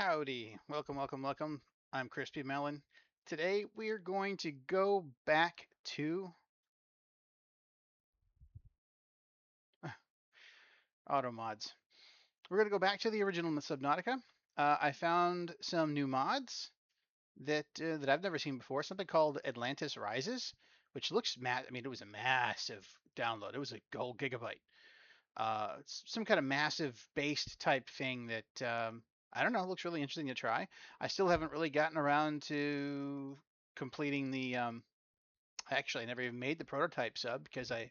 Howdy, welcome, welcome, welcome. I'm Crispy Melon. Today we are going to go back to auto mods. We're going to go back to the original Subnautica. I found some new mods that I've never seen before. Something called Atlantis Rises, which looks I mean, it was a massive download. It was a whole gigabyte. It's some kind of massive based type thing that I don't know. Looks really interesting to try. I still haven't really gotten around to completing the. Actually, I never even made the prototype sub because I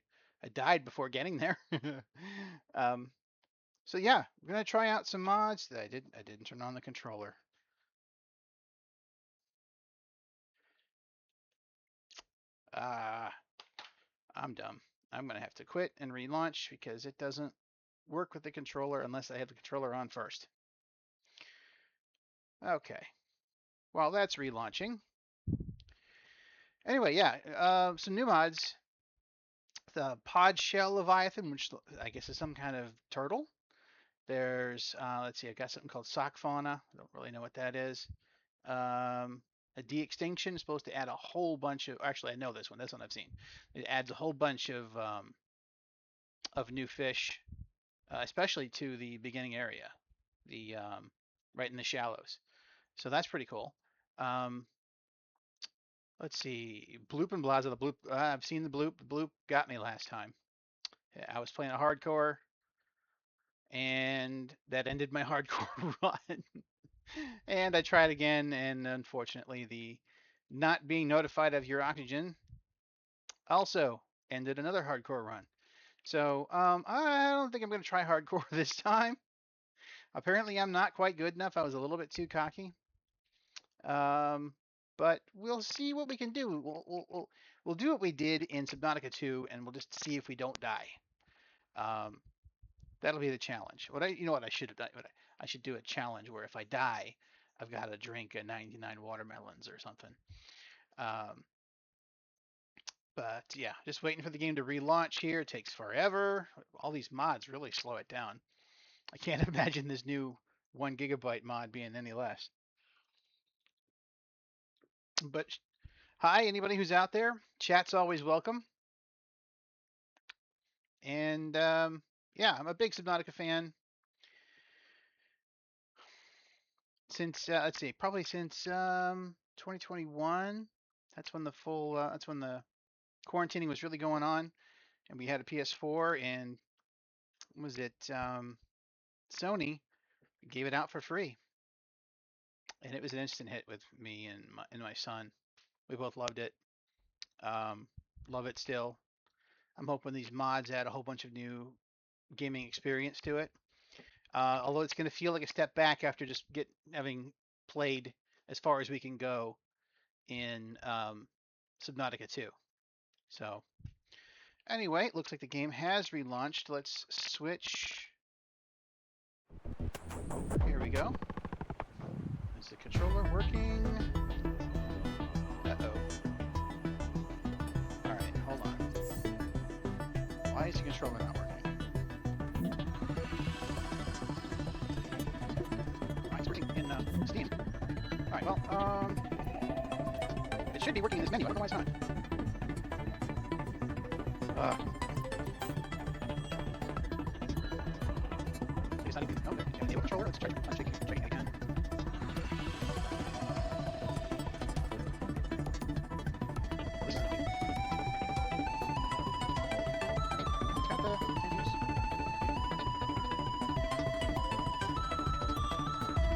died before getting there. um, so yeah, we're gonna try out some mods that I didn't turn on the controller. Ah, I'm dumb. I'm gonna have to quit and relaunch because it doesn't work with the controller unless I have the controller on first. Okay. While that's relaunching. Anyway, yeah, some new mods. The Podshell Leviathan, which I guess is some kind of turtle. There's, let's see, I got something called Fauna. I don't really know what that is. A De-Extinction is supposed to add a whole bunch of, actually, I know this one. That's one I've seen. It adds a whole bunch of new fish, especially to the beginning area, the right in the shallows. So that's pretty cool. Let's see, Bloop and Blaza. The Bloop, I've seen the Bloop. The Bloop got me last time. I was playing a hardcore, and that ended my hardcore run. And I tried again, and unfortunately, the not being notified of your oxygen also ended another hardcore run. So I don't think I'm going to try hardcore this time. Apparently, I'm not quite good enough. I was a little bit too cocky. Um, but we'll see what we can do. We'll do what we did in Subnautica 2, and we'll just see if we don't die. Um, that'll be the challenge. You know what I should have done? I should do a challenge where if I die, I've got to drink a 99 watermelons or something. Um, but yeah, just waiting for the game to relaunch here. It takes forever. All these mods really slow it down. I can't imagine this new 1 gigabyte mod being any less. But hi, anybody who's out there. Chat's always welcome. And yeah, I'm a big Subnautica fan. Since let's see, probably since 2021. That's when the quarantining was really going on, and we had a PS4, and was it Sony gave it out for free, and it was an instant hit with me and my son. We both loved it. Um, love it still. I'm hoping these mods add a whole bunch of new gaming experience to it. Although it's going to feel like a step back after just having played as far as we can go in Subnautica 2. So anyway, it looks like the game has relaunched. Let's switch. Here we go. Is the controller working? Uh-oh. All right, hold on. Why is the controller not working? All right, it's working in Steam. All right, well, it should be working in this menu. I don't know why it's not. It's not even. Oh, there. Yeah, enable controller. Let's try checking it again. This is annoying. It's got the menus.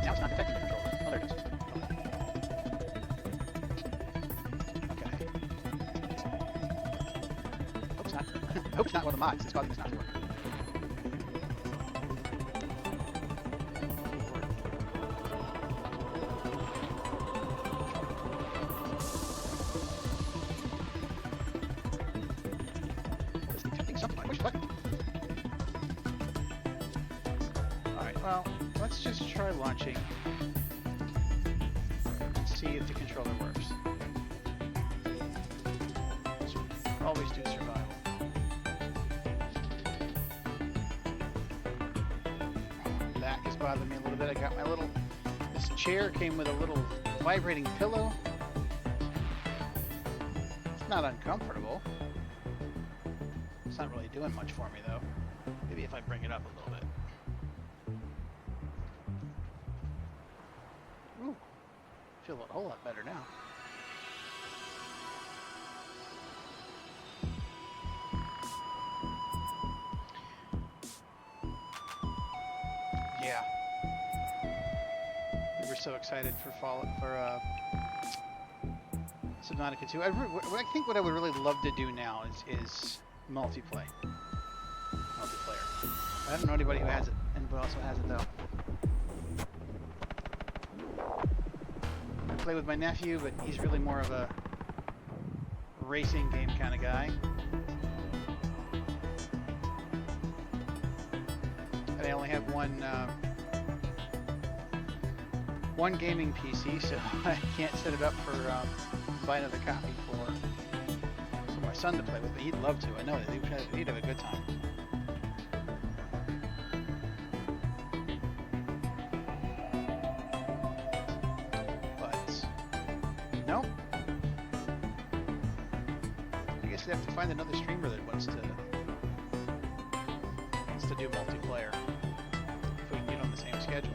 Now it's not detecting the controller. Oh, there it is. Okay. Hope it's not. Hope it's not one of the mods that's causing this not to work. It's detecting something. I wish it wasn't. Alright, well, let's just try launching and see if the controller works. Always do survival. Back is bothering me a little bit. I got my little, this chair came with a little vibrating pillow. It's not uncomfortable. It's not really doing much for me though. Maybe if I bring it up a little bit. Ooh, feel a whole lot better now. Yeah. We were so excited for Subnautica 2. I think what I would really love to do now is multiplayer. I don't know anybody who has it. Anybody else who has it though. I play with my nephew, but he's really more of a racing game kind of guy. And I only have one gaming PC, so I can't set it up for buy another copy for my son to play with. But he'd love to. I know that he'd have a good time. But no, I guess we'd have to find another streamer that wants to do multiplayer if we can get on the same schedule.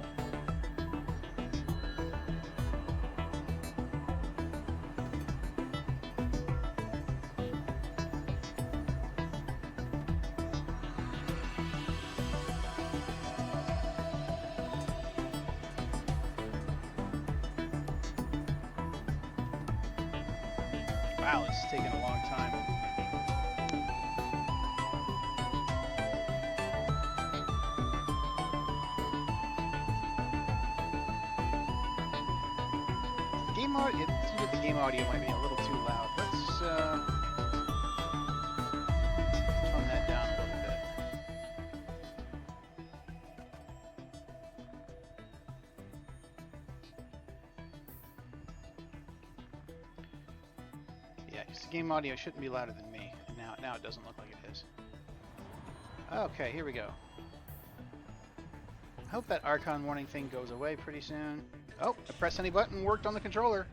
Wow, this is taking a long time. It seems like the game audio might be a little too loud. Let's tone that down a little bit. Yeah, because the game audio shouldn't be louder than me. Now it doesn't look like it is. Okay, here we go. I hope that Archon warning thing goes away pretty soon. Oh, I pressed any button, worked on the controller.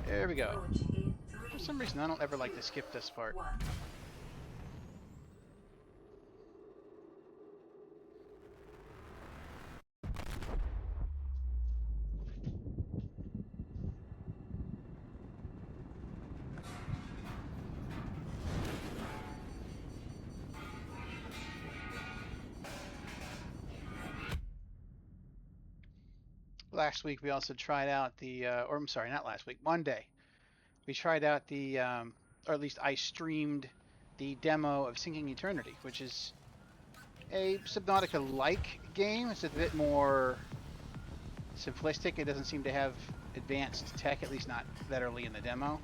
There we go. For some reason, I don't ever like to skip this part. Last week we also tried out or I'm sorry, not last week, Monday. We tried out or at least I streamed the demo of Sinking Eternity, which is a Subnautica-like game. It's a bit more simplistic. It doesn't seem to have advanced tech, at least not that early in the demo.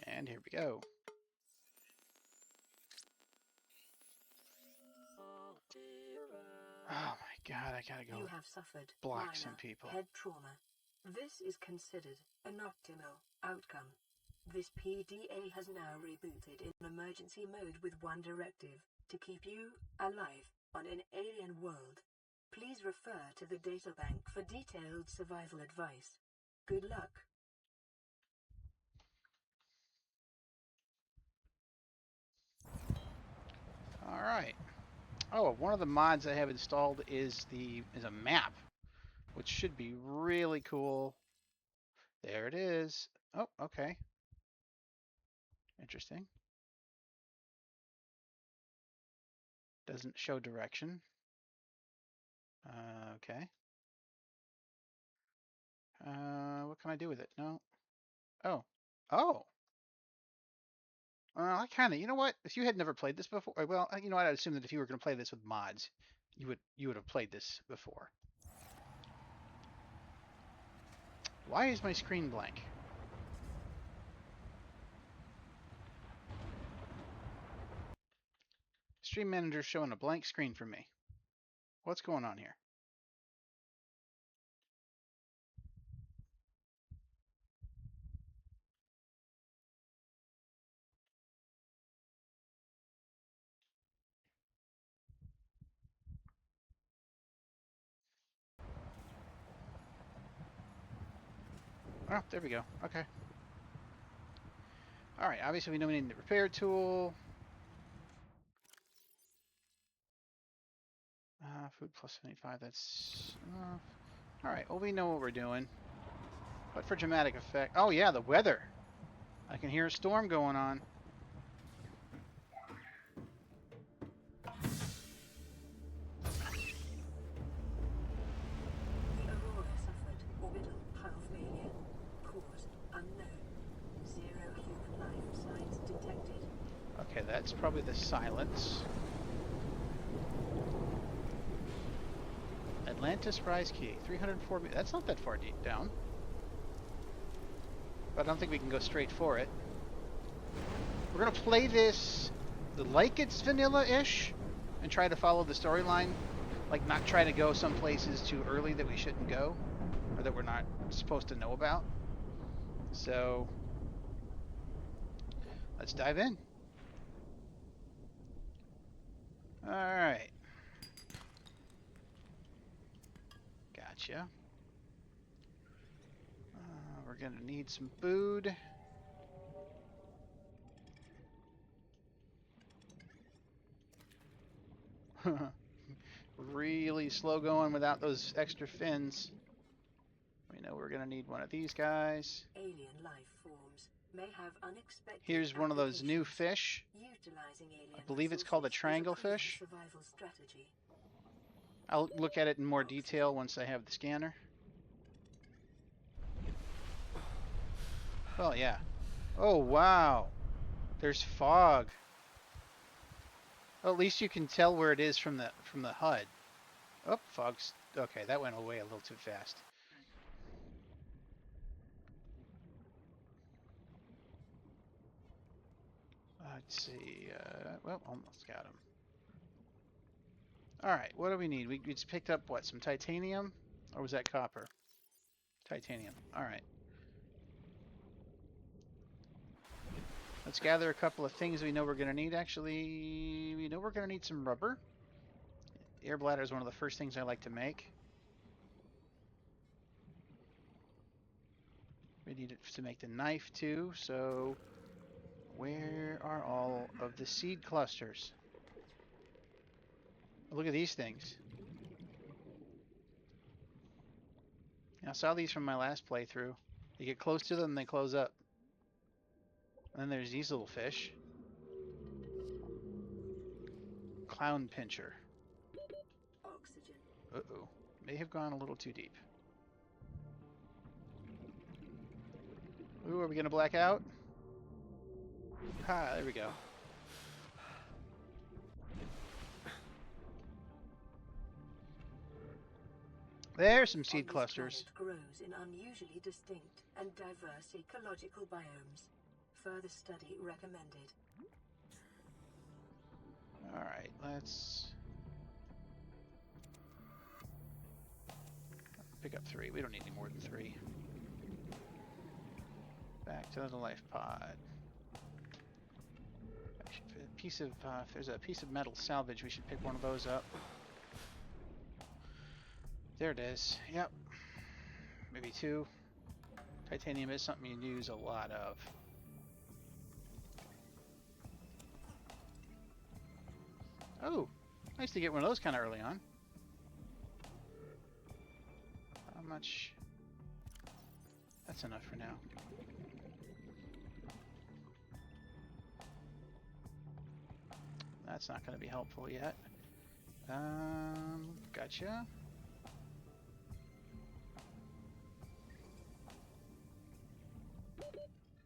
And here we go. Oh my god, I gotta go. You have suffered block some people. Head trauma. This is considered an optimal outcome. This PDA has now rebooted in emergency mode with one directive: to keep you alive on an alien world. Please refer to the databank for detailed survival advice. Good luck. All right. Oh, one of the mods I have installed is a map, which should be really cool. There it is. Oh, okay. Interesting. Doesn't show direction. Okay. What can I do with it? No. Oh. Oh. I kind of, you know what? If you had never played this before, well, you know what? I'd assume that if you were going to play this with mods, you would have played this before. Why is my screen blank? Stream Manager's showing a blank screen for me. What's going on here? Oh, there we go. Okay. All right. Obviously, we know we need the repair tool. Food plus 75. That's. All right. Well, we know what we're doing. But for dramatic effect. Oh yeah, the weather. I can hear a storm going on. The Aurora suffered orbital power failure. Cause unknown. Zero human life signs detected. Okay, that's probably the silence. Atlantis Rise Key. 304. That's not that far deep down. But I don't think we can go straight for it. We're going to play this like it's vanilla-ish and try to follow the storyline. Like, not try to go some places too early that we shouldn't go or that we're not supposed to know about. So, let's dive in. Alright. Gotcha. We're going to need some food. Really slow going without those extra fins. We know we're going to need one of these guys. Alien life forms may have unexpected Here's one of those new applications. fish. Utilizing alien I believe it's called a resources is triangle proven fish. survival strategy. I'll look at it in more detail once I have the scanner. Oh yeah. Oh wow. There's fog. Well, at least you can tell where it is from the HUD. Oh, fog's okay. That went away a little too fast. Let's see. Well, almost got him. All right. What do we need? We just picked up what? Some titanium, or was that copper? Titanium. All right. Let's gather a couple of things we know we're going to need. Actually, we know we're going to need some rubber. Air bladder is one of the first things I like to make. We need it to make the knife too, so where are all of the seed clusters? Look at these things. I saw these from my last playthrough. You get close to them, they close up. And then there's these little fish. Clown pincher. Oxygen. Uh-oh. May have gone a little too deep. Ooh, are we going to black out? Ah, there we go. There's some seed On this clusters. planet grows in unusually distinct and diverse ecological biomes. Further study recommended. Alright, let's pick up 3. We don't need any more than 3. Back to the life pod. If there's a piece of metal salvage, we should pick one of those up. There it is. Yep. Maybe 2. Titanium is something you use a lot of. Oh, nice to get one of those kind of early on. How much? That's enough for now. That's not going to be helpful yet. Gotcha.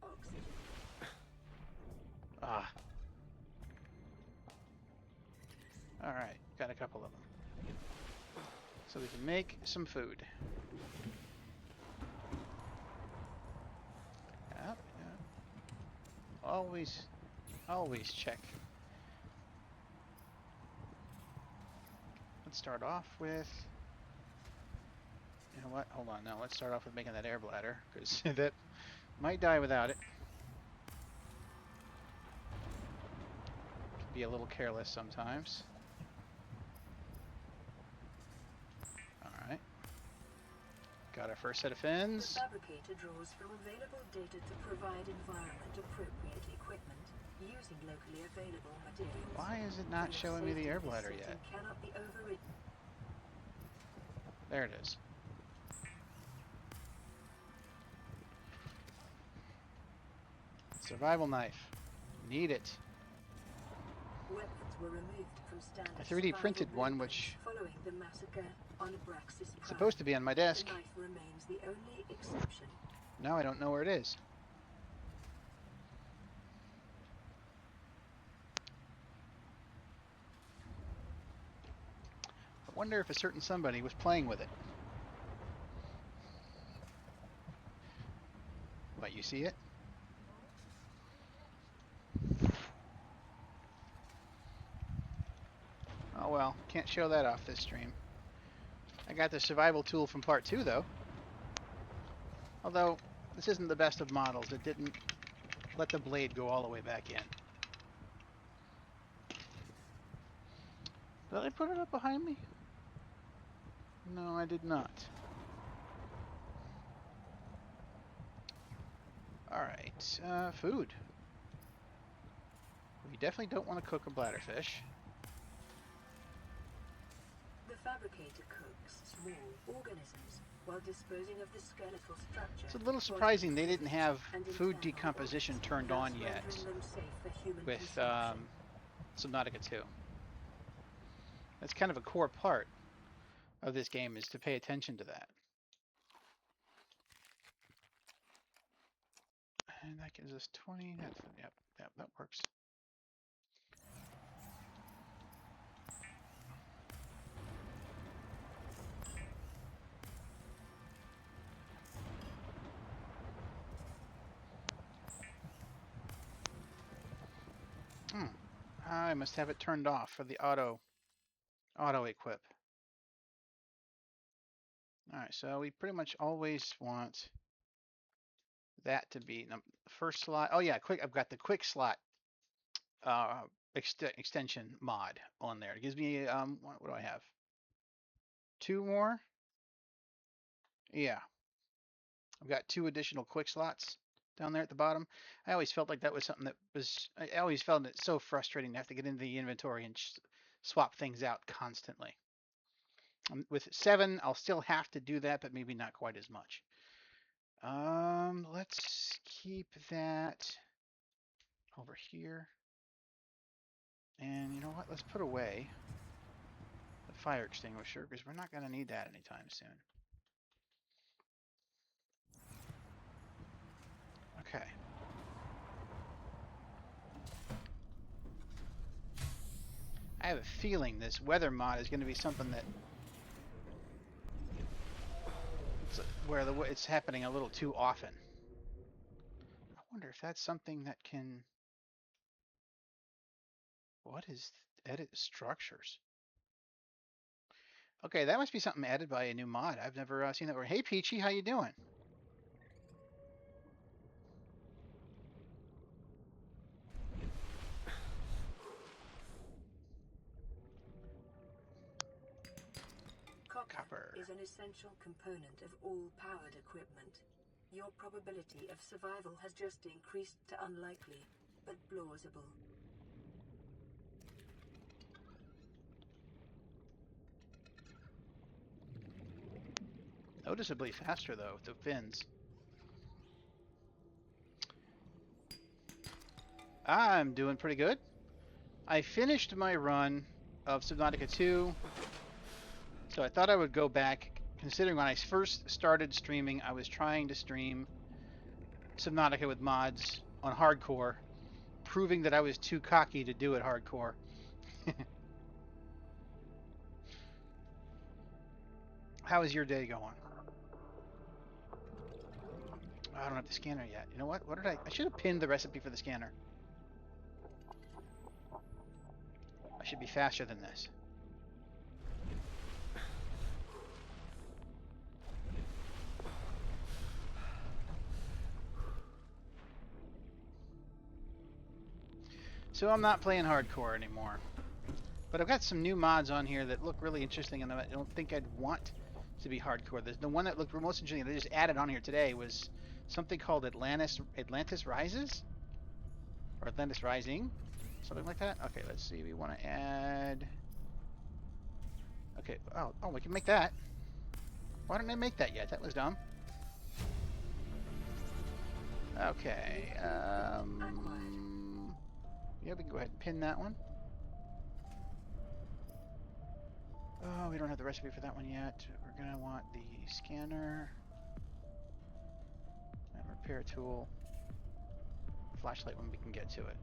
Oxygen. Ah. Alright, got a couple of them. So we can make some food. Yep, yep. Always check. Let's start off with... You know what? Hold on now. Let's start off with making that air bladder, because that might die without it. Can be a little careless sometimes. Alright. Got our first set of The fins. Fabricator draws from available data to provide environment-appropriate equipment using locally available materials. Why is it not The showing me the safety air of this bladder setting yet? cannot be overridden. There it is. Survival knife. Need it. Weapons were removed from standard A 3D printed survival one, blueprints which following the massacre on Abraxas is Prime. supposed to be on my desk. The knife remains the only exception. Now I don't know where it is. I wonder if a certain somebody was playing with it. What, you see it? Oh well, can't show that off this stream. I got the survival tool from part 2 though. Although, this isn't the best of models. It didn't let the blade go all the way back in. Did I put it up behind me? No, I did not. Alright, food. We definitely don't want to cook a bladderfish. The Fabricator cooks small organisms while disposing of the skeletal structure. It's a little surprising they didn't have food decomposition turned on yet with Subnautica 2. That's kind of a core part of this game, is to pay attention to that. And that gives us 20. That's, yep, that works. I must have it turned off for the auto equip. Alright, so we pretty much always want that to be the first slot. Oh yeah, quick. I've got the quick slot extension mod on there. It gives me what do I have? 2 more? Yeah, I've got 2 additional quick slots down there at the bottom. I always felt like that was something that was. I always found it so frustrating to have to get into the inventory and swap things out constantly. With 7, I'll still have to do that, but maybe not quite as much. Let's keep that over here. And you know what? Let's put away the fire extinguisher because we're not going to need that anytime soon. Okay. I have a feeling this weather mod is going to be something that where it's happening a little too often. I wonder if that's something that can. What is edit structures? Okay, that must be something added by a new mod. I've never seen that. Hey, Peachy, how you doing? Copper is an essential component of all powered equipment. Your probability of survival has just increased to unlikely, but plausible. Noticeably faster though, with the fins. I'm doing pretty good. I finished my run of Subnautica 2, so I thought I would go back. Considering when I first started streaming, I was trying to stream Subnautica with mods on hardcore, proving that I was too cocky to do it hardcore. How is your day going? Oh, I don't have the scanner yet. You know what? What did I should have pinned the recipe for the scanner. I should be faster than this. So I'm not playing hardcore anymore. But I've got some new mods on here that look really interesting, and I don't think I'd want to be hardcore. The one that looked most interesting, they just added on here today, was something called Atlantis Rises? Or Atlantis Rising? Something like that? Okay, let's see. We want to add... Okay, oh, we can make that. Why didn't I make that yet? That was dumb. Okay, yeah, we can go ahead and pin that one. Oh, we don't have the recipe for that one yet. We're gonna want the scanner and repair tool, flashlight when we can get to it.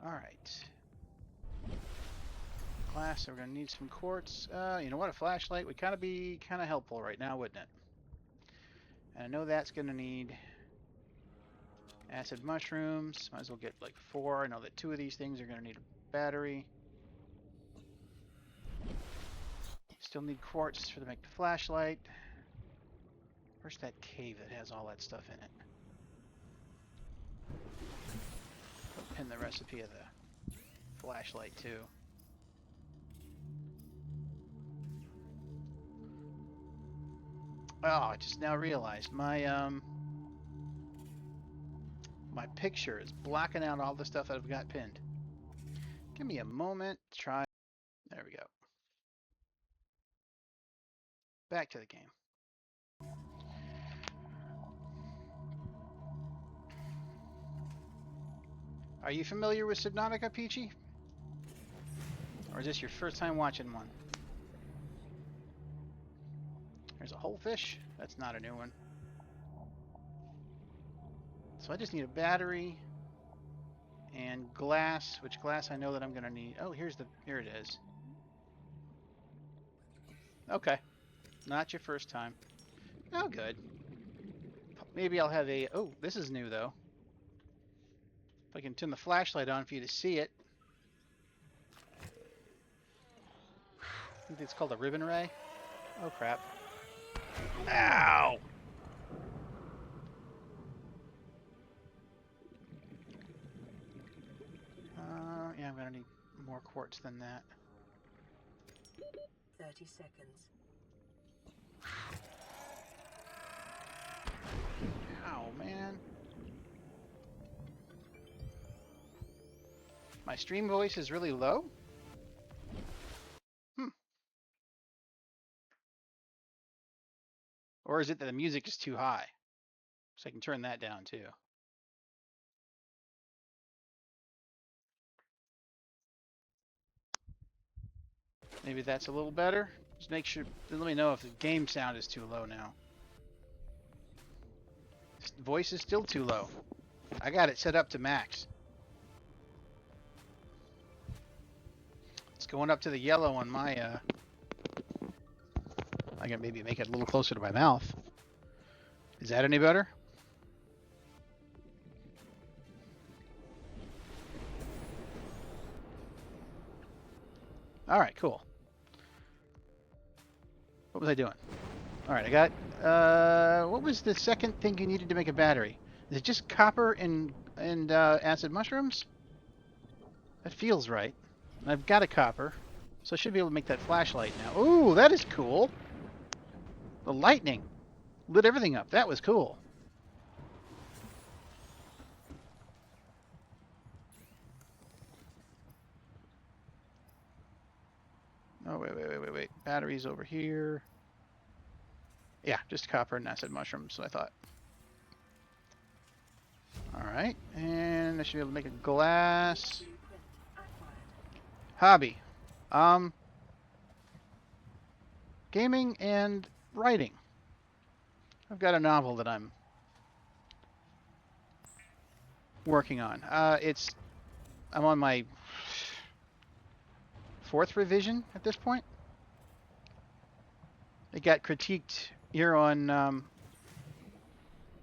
All right. Glass, so we're gonna need some quartz. You know what? A flashlight would be kind of helpful right now, wouldn't it? And I know that's gonna need acid mushrooms. Might as well get like 4. I know that 2 of these things are gonna need a battery. Still need quartz to make the flashlight. Where's that cave that has all that stuff in it? Pin the recipe of the flashlight too. Oh, I just now realized my my picture is blocking out all the stuff that I've got pinned. Give me a moment to try. There we go. Back to the game. Are you familiar with Subnautica, Peachy? Or is this your first time watching one? There's a whole fish. That's not a new one. So I just need a battery and glass, which glass I know that I'm gonna need. Oh, here it is. Okay. Not your first time. Oh, good. Maybe I'll have a... Oh, this is new, though. If I can turn the flashlight on for you to see it. I think it's called a ribbon ray. Oh, crap. Ow! Yeah, I'm gonna need more quartz than that. 30 seconds. Ow, man. My stream voice is really low? Or is it that the music is too high? So I can turn that down too. Maybe that's a little better. Just make sure, let me know if the game sound is too low now. Voice is still too low. I got it set up to max. It's going up to the yellow on my, I can maybe make it a little closer to my mouth. Is that any better? All right, cool. What was I doing? All right, I got, what was the second thing you needed to make a battery? Is it just copper and acid mushrooms? That feels right. And I've got a copper, so I should be able to make that flashlight now. Ooh, that is cool. The lightning lit everything up. That was cool. Oh, wait. Batteries over here. Yeah, just copper and acid mushrooms, I thought. Alright, and I should be able to make a glass. Hobby. Gaming and writing. I've got a novel that I'm working on. I'm on my 4th revision at this point. It got critiqued here on,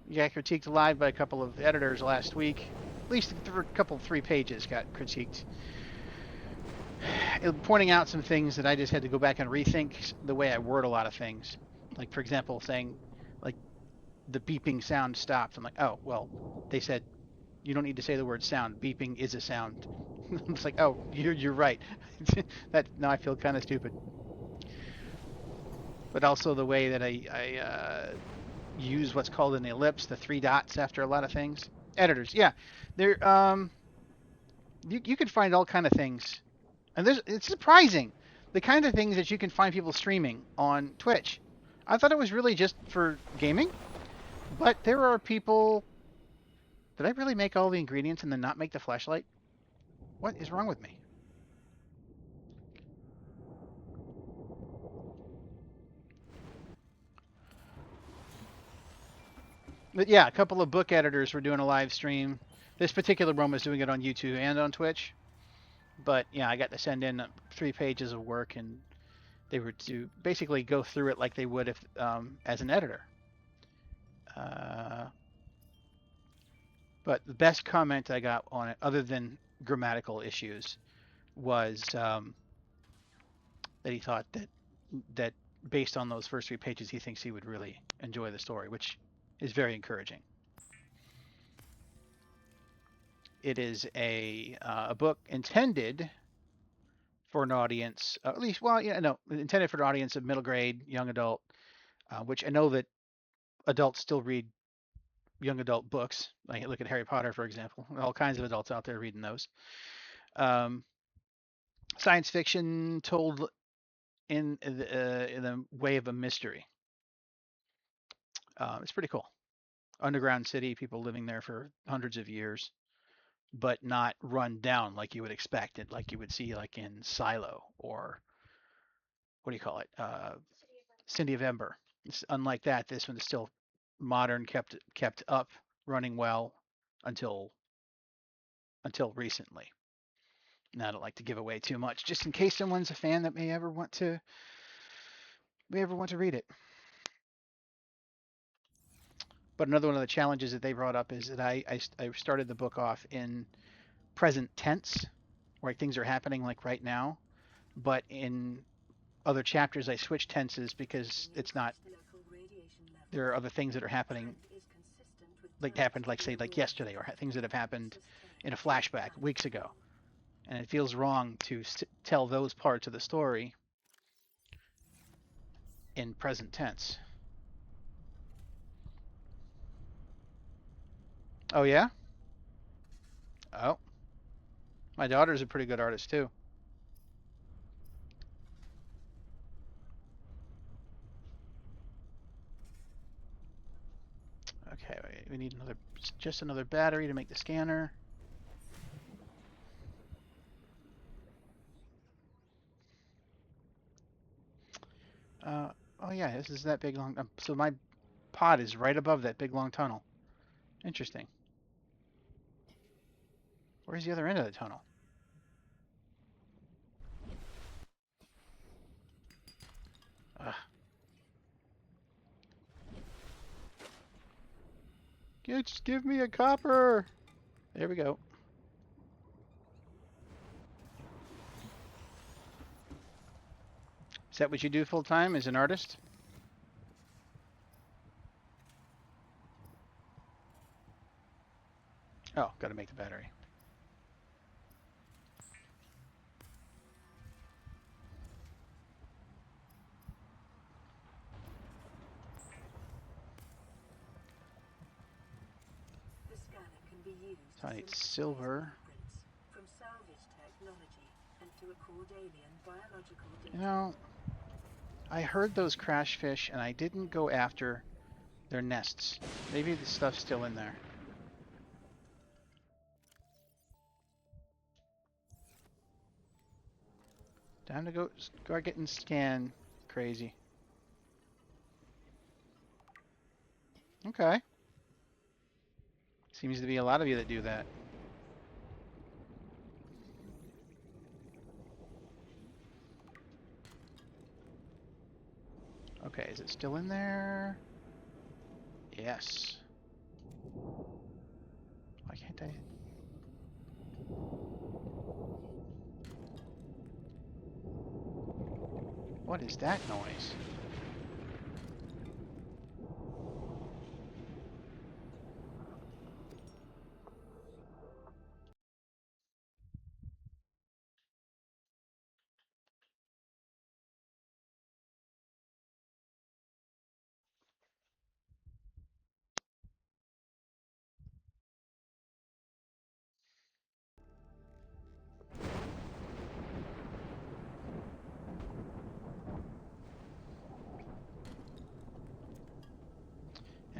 critiqued live by a couple of editors last week. At least a couple, 3 pages got critiqued. Pointing out some things that I just had to go back and rethink the way I word a lot of things. Like, for example, saying, like, the beeping sound stopped. I'm like, oh, well, they said You don't need to say the word sound. Beeping is a sound. It's like, oh, you're right. That now I feel kind of stupid. But also the way that I use what's called an ellipse, the three dots after a lot of things. Editors, yeah, they're you can find all kind of things, and it's surprising the kind of things that you can find people streaming on Twitch. I thought it was really just for gaming, but there are people. Did I really make all the ingredients and then not make the flashlight? What is wrong with me? But yeah, a couple of book editors were doing a live stream. This particular one was doing it on YouTube and on Twitch. But yeah, I got to send in 3 pages of work, and they were to basically go through it like they would if as an editor. Uh, but the best comment I got on it, other than grammatical issues, was that he thought that based on those first 3 pages, he thinks he would really enjoy the story, which is very encouraging. It is a book intended for an audience, at least, well, yeah, no, intended for an audience of middle grade, young adult, which I know that adults still read young adult books. Like look at Harry Potter, for example. All kinds of adults out there reading those. Um, Science fiction told in the way of a mystery. It's pretty cool. Underground city, people living there for hundreds of years, but not run down like you would expect it, like you would see like in Silo or what do you call it? City of Ember. It's unlike that. This one is still modern, kept up, running well until recently. And I don't like to give away too much, just in case someone's a fan that may ever want to read it. But another one of the challenges that they brought up is that I started the book off in present tense, where things are happening like right now. But in other chapters, I switch tenses because it's not. There are other things that are happening, like happened, like say, like yesterday, or things that have happened in a flashback weeks ago, and it feels wrong to tell those parts of the story in present tense. Oh yeah. Oh, my daughter's a pretty good artist too. Okay, we need just another battery to make the scanner. Oh yeah, this is that big long. So my pod is right above that big long tunnel. Interesting. Where's the other end of the tunnel? Ugh. Just give me a copper. There we go. Is that what you do full time as an artist? Oh, got to make the battery. The scanner can be used So I need to silver. from salvage technology and to record alien biological data. You know, I heard those crash fish and I didn't go after their nests. Maybe the stuff's still in there. Time to go start getting scanned. Crazy. Okay. Seems to be a lot of you that do that. Okay, is it still in there? Yes. Why can't I? What is that noise?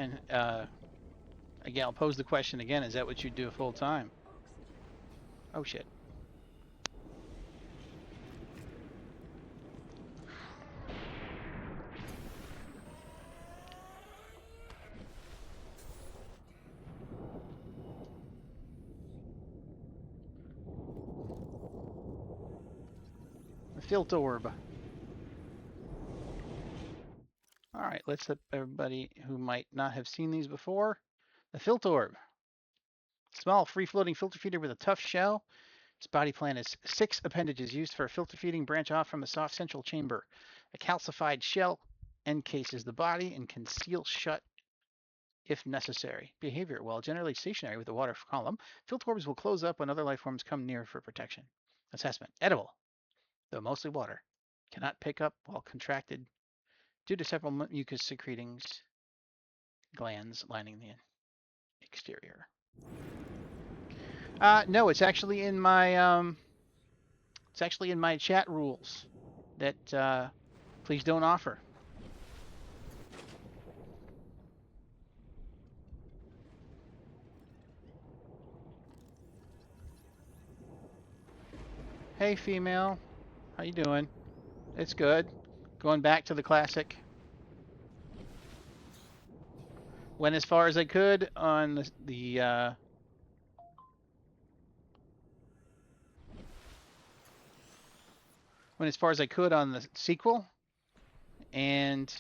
And again, I'll pose the question again: is that what you do full time? Oh shit! The filter orb. All right, let's let everybody who might not have seen these before. The filter orb. Small, free-floating filter feeder with a tough shell. Its body plan is 6 appendages used for filter feeding branch off from a soft central chamber. A calcified shell encases the body and can seal shut if necessary. Behavior: while generally stationary with the water column, filter orbs will close up when other life forms come near for protection. Assessment: edible, though mostly water. Cannot pick up while contracted due to several mucus secreting glands lining the exterior. No, it's actually in my chat rules that please don't offer. Hey, female, how you doing? It's good. Going back to the classic. Went as far as I could on went as far as I could on the sequel, and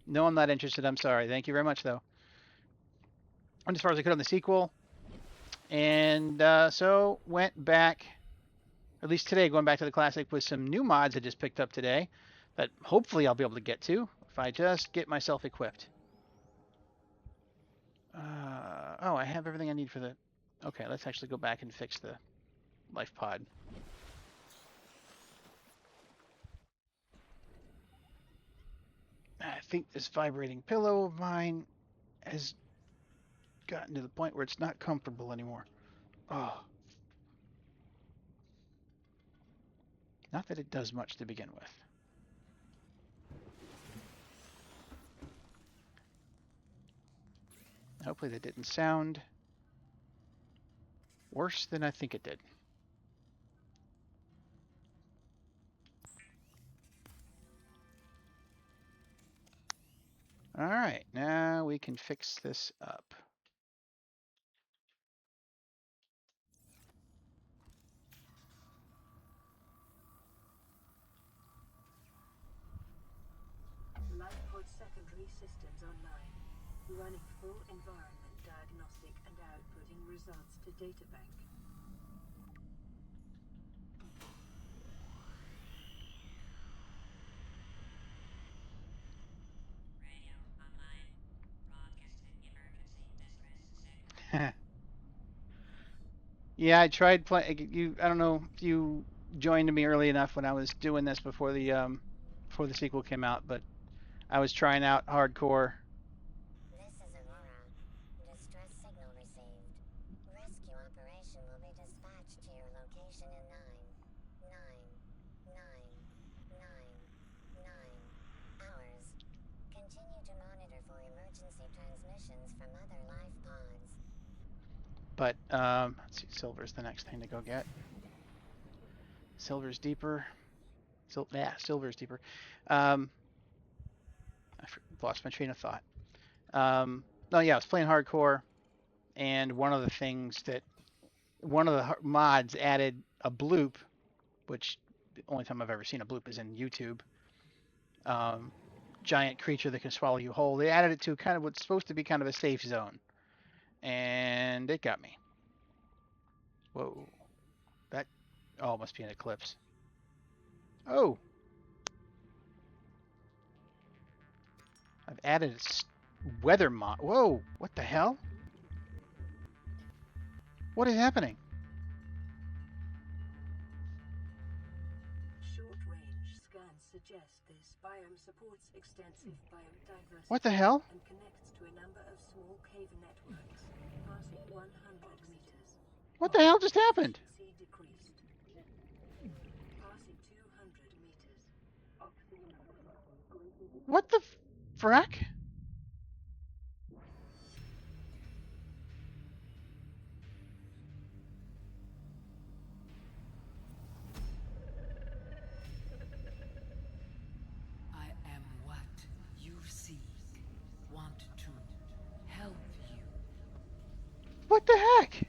no, I'm not interested. I'm sorry. Thank you very much, though. Went as far as I could on the sequel, and so went back, at least today, going back to the classic with some new mods I just picked up today that hopefully I'll be able to get to if I just get myself equipped. Oh, I have everything I need for the... Okay, let's actually go back and fix the life pod. I think this vibrating pillow of mine has gotten to the point where it's not comfortable anymore. Oh. Not that it does much to begin with. Hopefully that didn't sound worse than I think it did. All right, now we can fix this up. Lifepod secondary systems online. Running full environment diagnostic and outputting results to databank. Radio online. Broadcasting emergency distress signal. Yeah, I tried playing. I don't know if you joined me early enough when I was doing this before the sequel came out, but I was trying out hardcore. This is Aurora. Distress signal received. Rescue operation will be dispatched to your location in 9 hours. Continue to monitor for emergency transmissions from other life pods. But let's see, silver's the next thing to go get. Silver's deeper. Silver's deeper. I lost my train of thought. Oh yeah, I was playing hardcore, and one of the mods added a bloop, which the only time I've ever seen a bloop is in YouTube. Giant creature that can swallow you whole. They added it to kind of what's supposed to be kind of a safe zone, and it got me. Whoa, that must be an eclipse. Oh, I've added a weather mod. Whoa, what the hell? What is happening? Short-range scans suggest this biome supports extensive biodiversity What the hell? and connects to a number of small cave networks, passing 100 meters. What the hell just happened? Decreased. Passing 200 meters. What the frack? What the heck?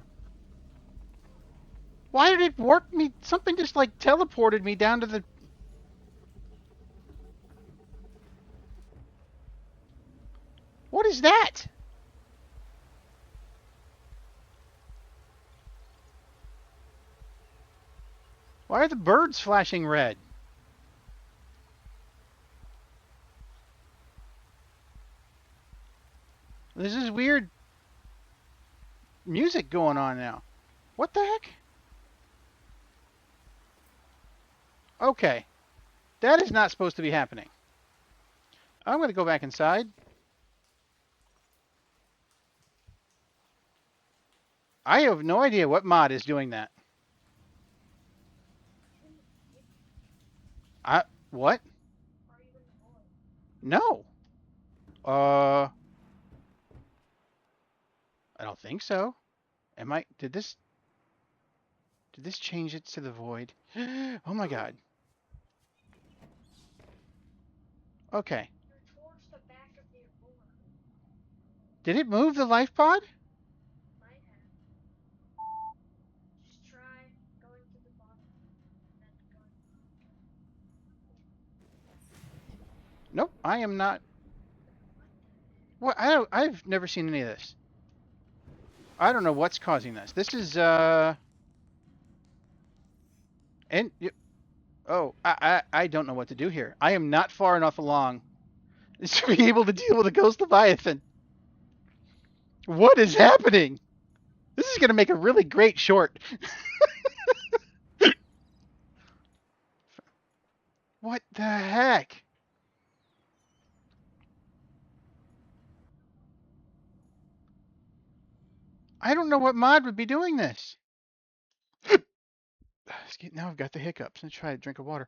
Why did it warp me? Something just like teleported me down to the... What is that? Why are the birds flashing red? This is weird music going on now. What the heck? Okay. That is not supposed to be happening. I'm going to go back inside. I have no idea what mod is doing that. What? No. I don't think so. Am I? Did this change it to the void? Oh my god. Okay. Did it move the life pod? Nope. I am not. What? I've never seen any of this. I don't know what's causing this. This is and oh, I don't know what to do here. I am not far enough along to be able to deal with a ghost Leviathan. What is happening? This is going to make a really great short. What the heck? I don't know what mod would be doing this. Now I've got the hiccups. Let's try a drink of water.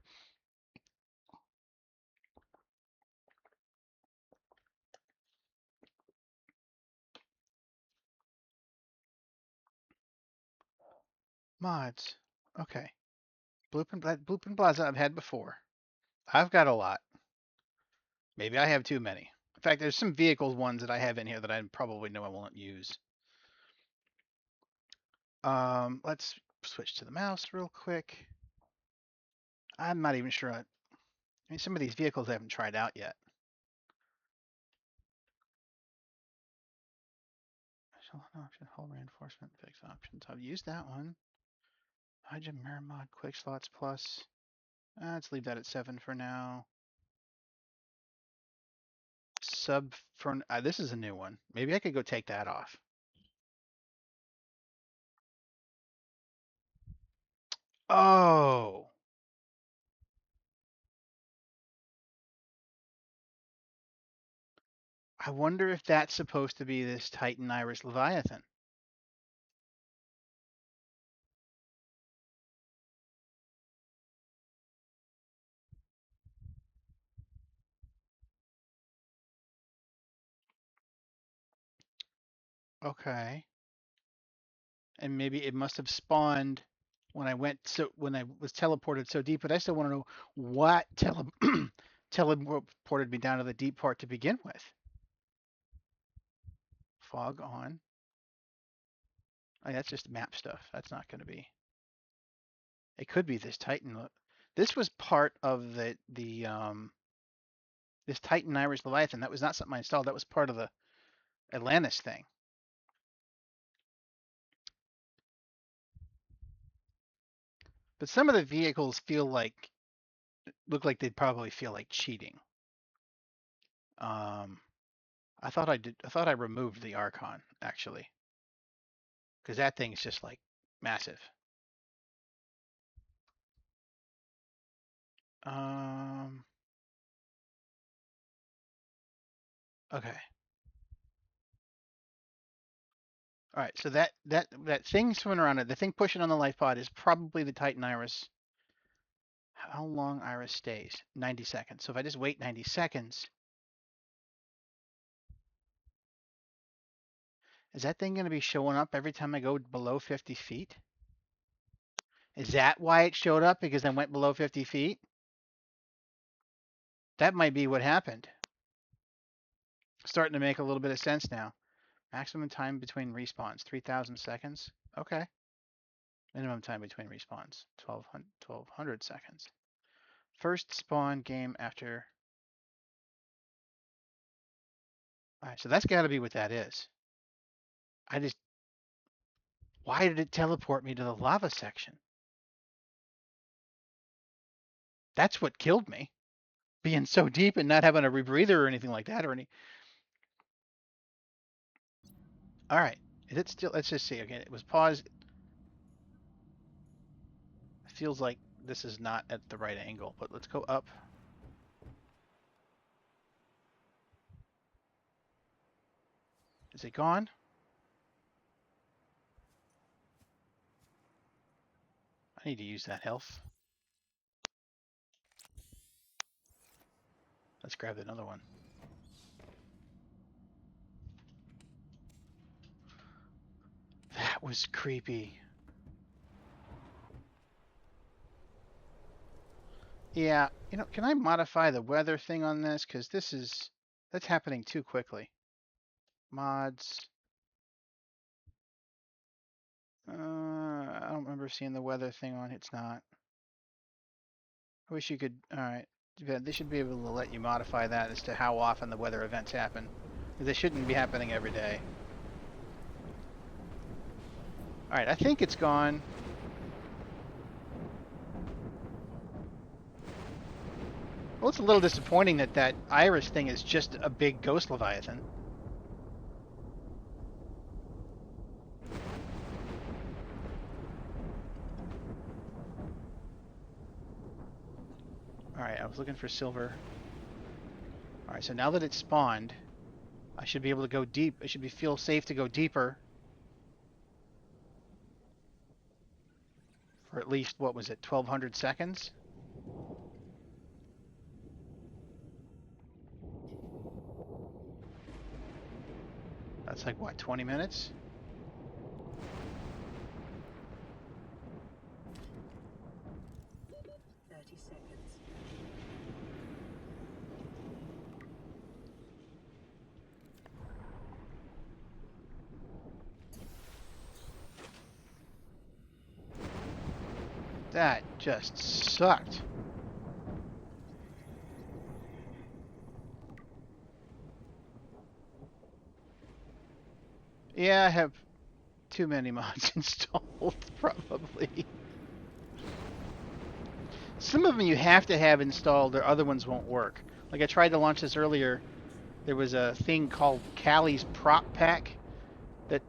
Mods. Okay. Bloop and Blaza I've had before. I've got a lot. Maybe I have too many. In fact, there's some vehicles ones that I have in here that I probably know I won't use. Let's switch to the mouse real quick. I'm not even sure. I mean, some of these vehicles I haven't tried out yet. Option, hull reinforcement, fix options. I've used that one. Hydrogen mirror mod, quick slots plus. Let's leave that at 7 for now. This is a new one. Maybe I could go take that off. Oh. I wonder if that's supposed to be this Titan Iris Leviathan. Okay. And maybe it must have spawned when I was teleported so deep, but I still want to know what teleported me down to the deep part to begin with. Fog on. Oh, that's just map stuff. That's not going to be. It could be this Titan. This was part of this Titan Iris Leviathan. That was not something I installed. That was part of the Atlantis thing. But some of the vehicles look like they'd probably feel like cheating. I thought I removed the Archon actually, because that thing's just like massive. Okay. All right. So that thing swimming around it, the thing pushing on the life pod is probably the Titan Iris. How long Iris stays? 90 seconds. So if I just wait 90 seconds, is that thing going to be showing up every time I go below 50 feet? Is that why it showed up? Because I went below 50 feet? That might be what happened. Starting to make a little bit of sense now. Maximum time between respawns, 3,000 seconds. Okay. Minimum time between respawns, 1,200 seconds. First spawn game after. All right, so that's got to be what that is. Why did it teleport me to the lava section? That's what killed me. Being so deep and not having a rebreather or anything like that or any. All right. Is it still? Let's just see. Okay, it was paused. It feels like this is not at the right angle, but let's go up. Is it gone? I need to use that health. Let's grab another one. That was creepy. Yeah, can I modify the weather thing on this? Because that's happening too quickly. Mods. I don't remember seeing the weather thing on. It's not. I wish you could. All right. Yeah, they should be able to let you modify that as to how often the weather events happen. They shouldn't be happening every day. All right, I think it's gone. Well, it's a little disappointing that iris thing is just a big ghost Leviathan. All right, I was looking for silver. All right, so now that it's spawned, I should be able to go deep. It should feel safe to go deeper. For at least, what was it, 1,200 seconds? That's like, what, 20 minutes? That just sucked. Yeah, I have too many mods installed, probably. Some of them you have to have installed or other ones won't work. Like I tried to launch this earlier. There was a thing called Callie's Prop Pack that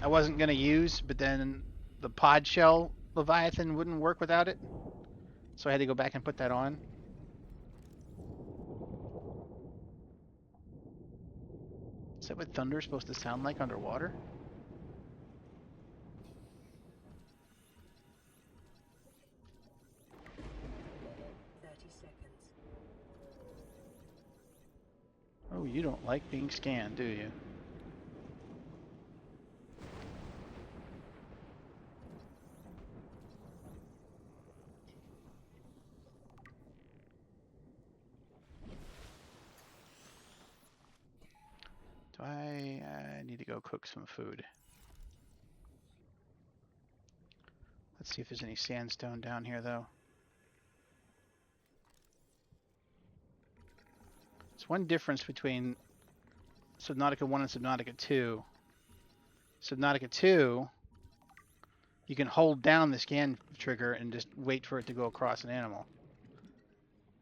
I wasn't going to use, but then the Podshell Leviathan wouldn't work without it. So I had to go back and put that on. Is that what thunder's supposed to sound like underwater? Oh, you don't like being scanned, do you? Do I need to go cook some food. Let's see if there's any sandstone down here, though. There's one difference between Subnautica 1 and Subnautica 2. Subnautica 2, you can hold down the scan trigger and just wait for it to go across an animal.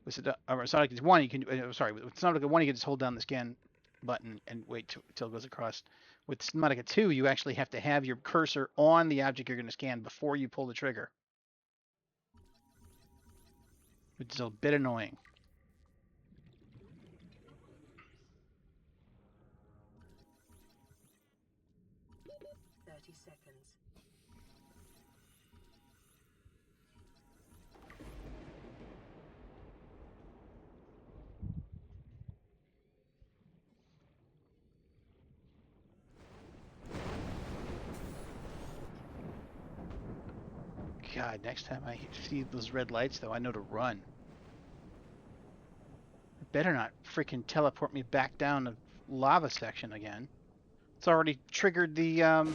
With Subnautica 1, you can. With Subnautica 1, you can just hold down the scan button and wait till it goes across. With Subnautica 2, you actually have to have your cursor on the object you're going to scan before you pull the trigger, which is a bit annoying. God, next time I see those red lights, though, I know to run. better not freaking teleport me back down the lava section again. It's already triggered the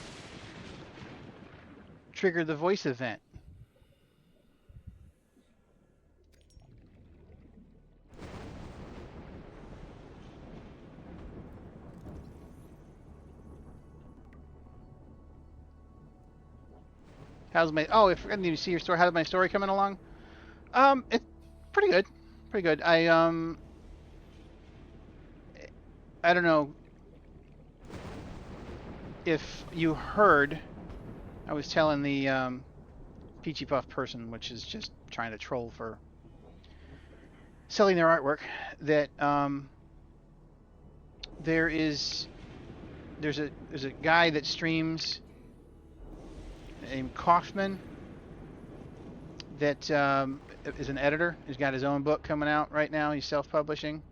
voice event. How's my? Oh, if I didn't even see your story. How's my story coming along? It's pretty good. Pretty good. I don't know if you heard. I was telling the Peachy Puff person, which is just trying to troll for selling their artwork, that there's a guy that streams named Kaufman that is an editor. He's got his own book coming out right now. He's self-publishing,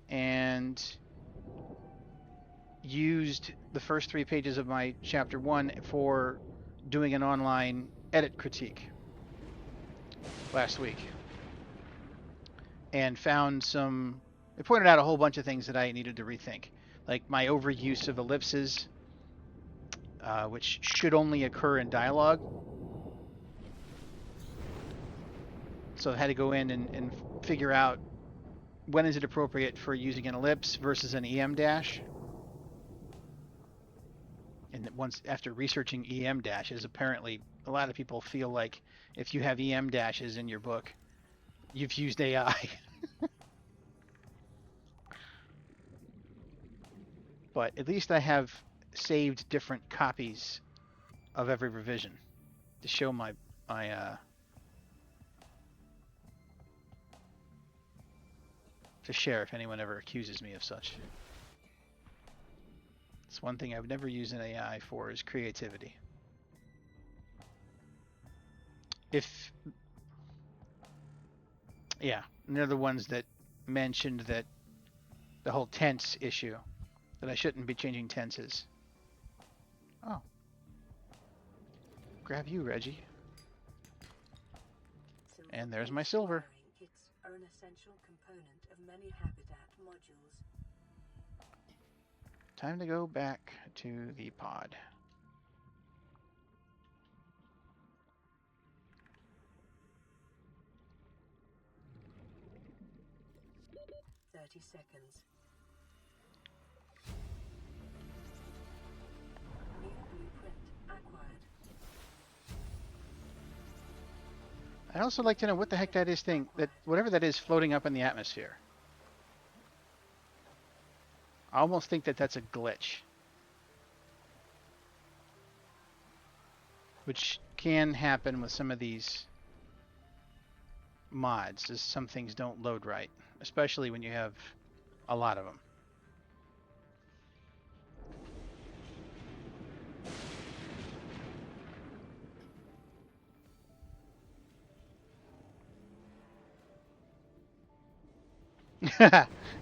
and used the first 3 pages of my chapter 1 for doing an online edit critique last week, and found some. It pointed out a whole bunch of things that I needed to rethink, like my overuse of ellipses, which should only occur in dialogue. So I had to go in and figure out when is it appropriate for using an ellipse versus an EM dash. And once after researching EM dashes, apparently a lot of people feel like if you have EM dashes in your book, you've used AI. But at least I have saved different copies of every revision to show my to share if anyone ever accuses me of such. It's one thing I've never used an AI for is creativity. Yeah, and they're the ones that mentioned that the whole tense issue, that I shouldn't be changing tenses. Oh. Grab you, Reggie. And there's my silver. Kits are an essential component of many habitat modules. Time to go back to the pod. Seconds. New blueprint acquired. I'd also like to know what the heck that is whatever that is floating up in the atmosphere. I almost think that that's a glitch. Which can happen with some of these mods, is some things don't load right, especially when you have a lot of them.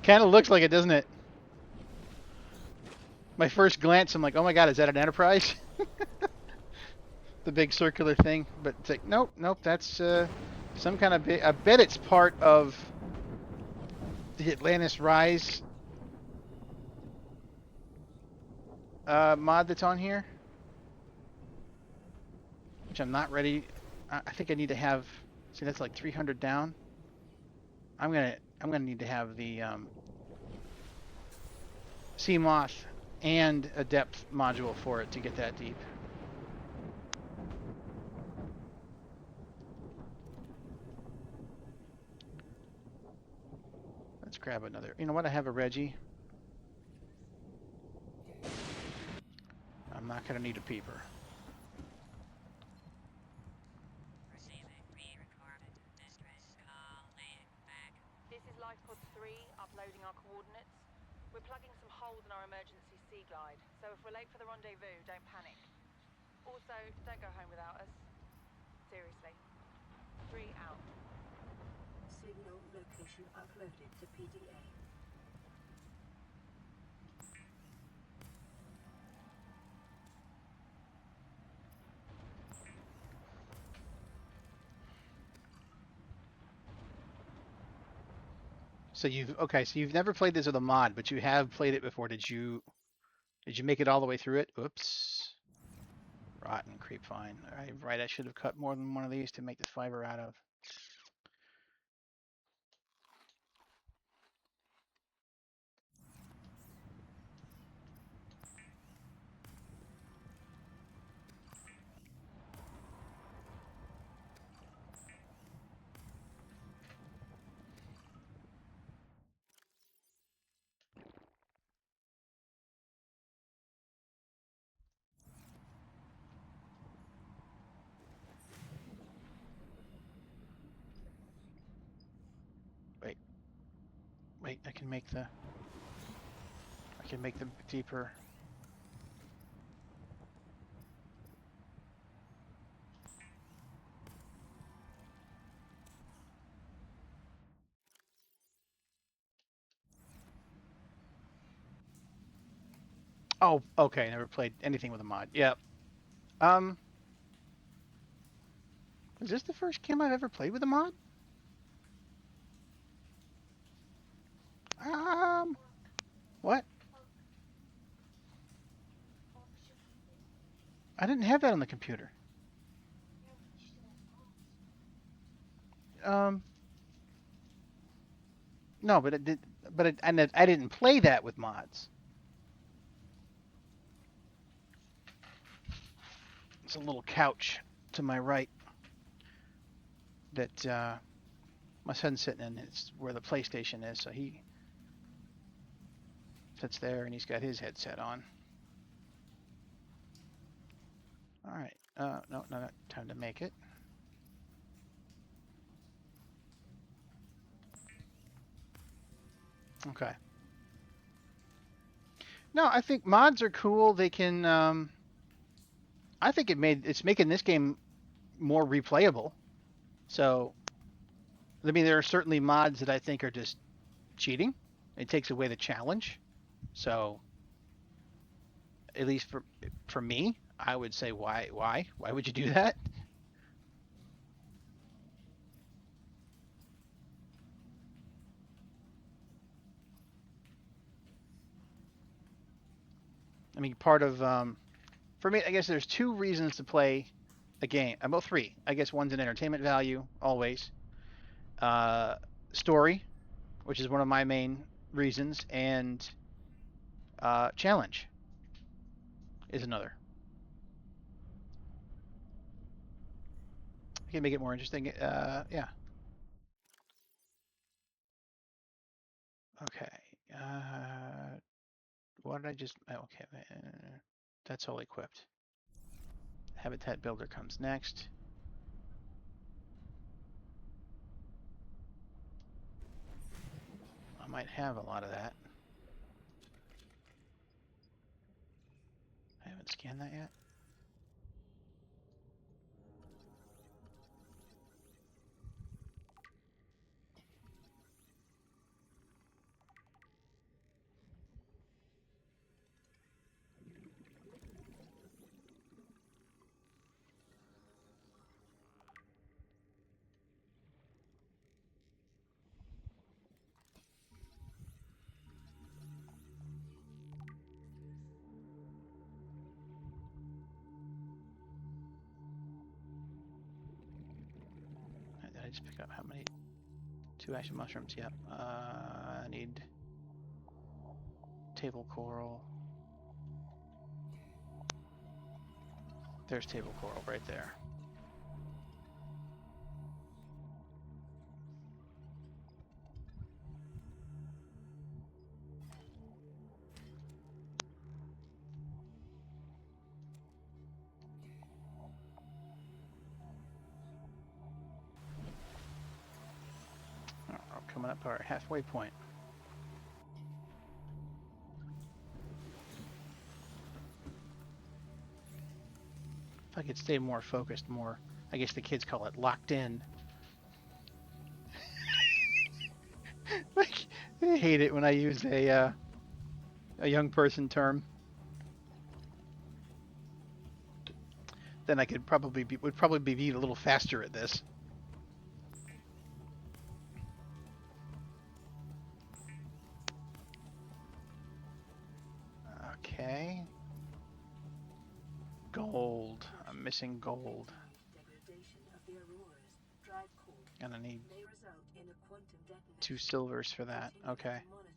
Kind of looks like it, doesn't it? My first glance, I'm like, oh my god, is that an Enterprise? The big circular thing, but it's like, nope, that's some kind of big. I bet it's part of the Atlantis Rise mod that's on here, which I'm not ready. I think I need to have. See, that's like 300 down. I'm gonna need to have the Sea Moth and a depth module for it to get that deep. Let's grab another. You know what? I have a Reggie. I'm not gonna need a peeper. This is Lifepod 3, uploading our coordinates. We're plugging some holes in our emergency sea glide, so if we're late for the rendezvous, don't panic. Also, don't go home without us. Seriously. 3 out. Signal location uploaded to PDA. So you've never played this with a mod, but you have played it before. Did you make it all the way through it? Oops. Rotten creep vine. Right, I should have cut more than one of these to make the fiber out of. Wait, wait, I can make the deeper. Oh, okay, never played anything with a mod. Yep. Um, is this the first game I've ever played with a mod? Um, what? I didn't have that on the computer. Um, no, but it did. I didn't play that with mods. It's a little couch to my right that my son's sitting in. It's where the PlayStation is, so he sits there and he's got his headset on. All right. No, not time to make it. Okay. No, I think mods are cool. They can. I think it's making this game more replayable. So, I mean, there are certainly mods that I think are just cheating. It takes away the challenge. So, at least for me, I would say why would you do that? I mean, part of for me, I guess there's two reasons to play a game. About three. I guess one's an entertainment value, always. Uh, Story, which is one of my main reasons, and challenge is another. I can make it more interesting. Yeah. Okay. What did I just? Okay. That's all equipped. Habitat builder comes next. I might have a lot of that. I haven't scanned that yet. Did I just pick up how many? 2 action mushrooms. Yep. I need table coral. There's table coral right there. Oh, we're coming up to our halfway point. If I could stay more focused, more, I guess the kids call it locked in. Like, they hate it when I use a young person term. Then I could would probably be a little faster at this. missing gold. Degradation of the auroras. Drive core And I need may result in a quantum detonation. 2 silvers for that. Continue Okay. to monitor.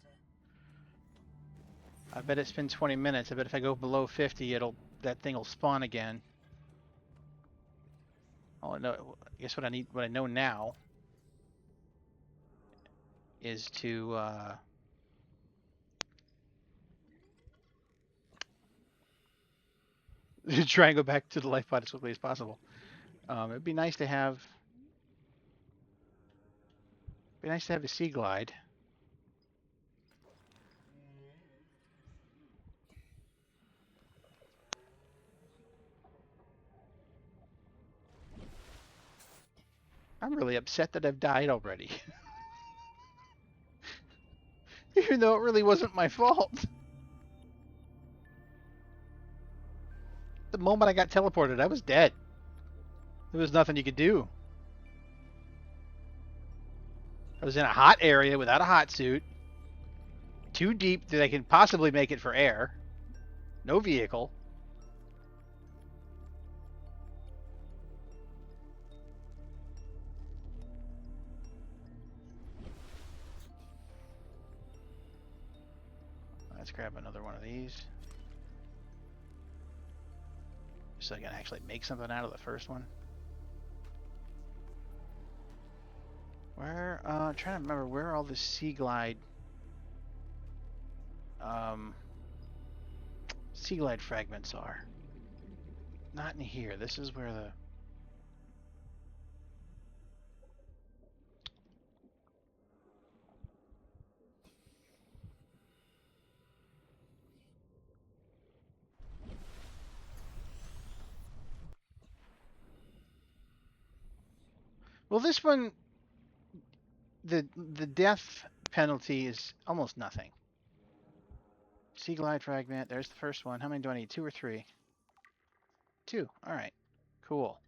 I bet it's been 20 minutes. I bet if I go below 50, that thing will spawn again. Oh, I guess what I know now is to try and go back to the life pod as quickly as possible. It'd be nice to have. Be nice to have a sea glide. I'm really upset that I've died already. Even though it really wasn't my fault. The moment I got teleported, I was dead. There was nothing you could do. I was in a hot area without a hot suit. Too deep that I can possibly make it for air. No vehicle. Let's grab another one of these. So I can actually make something out of the first one. Where, trying to remember where all the sea glide fragments are. Not in here. This is where the... Well, this one, the death penalty is almost nothing. Sea glide fragment. There's the first one. How many do I need? 2 or 3? 2. All right. Cool.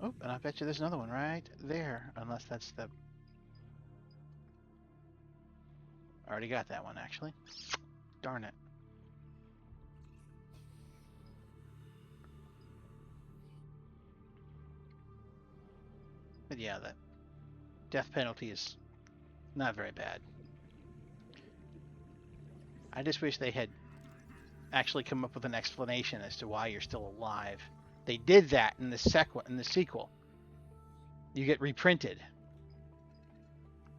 Oh, and I bet you there's another one right there. Unless that's the... I already got that one, actually. Darn it. But yeah, the death penalty is not very bad. I just wish they had actually come up with an explanation as to why you're still alive. They did that in the sequel. You get reprinted.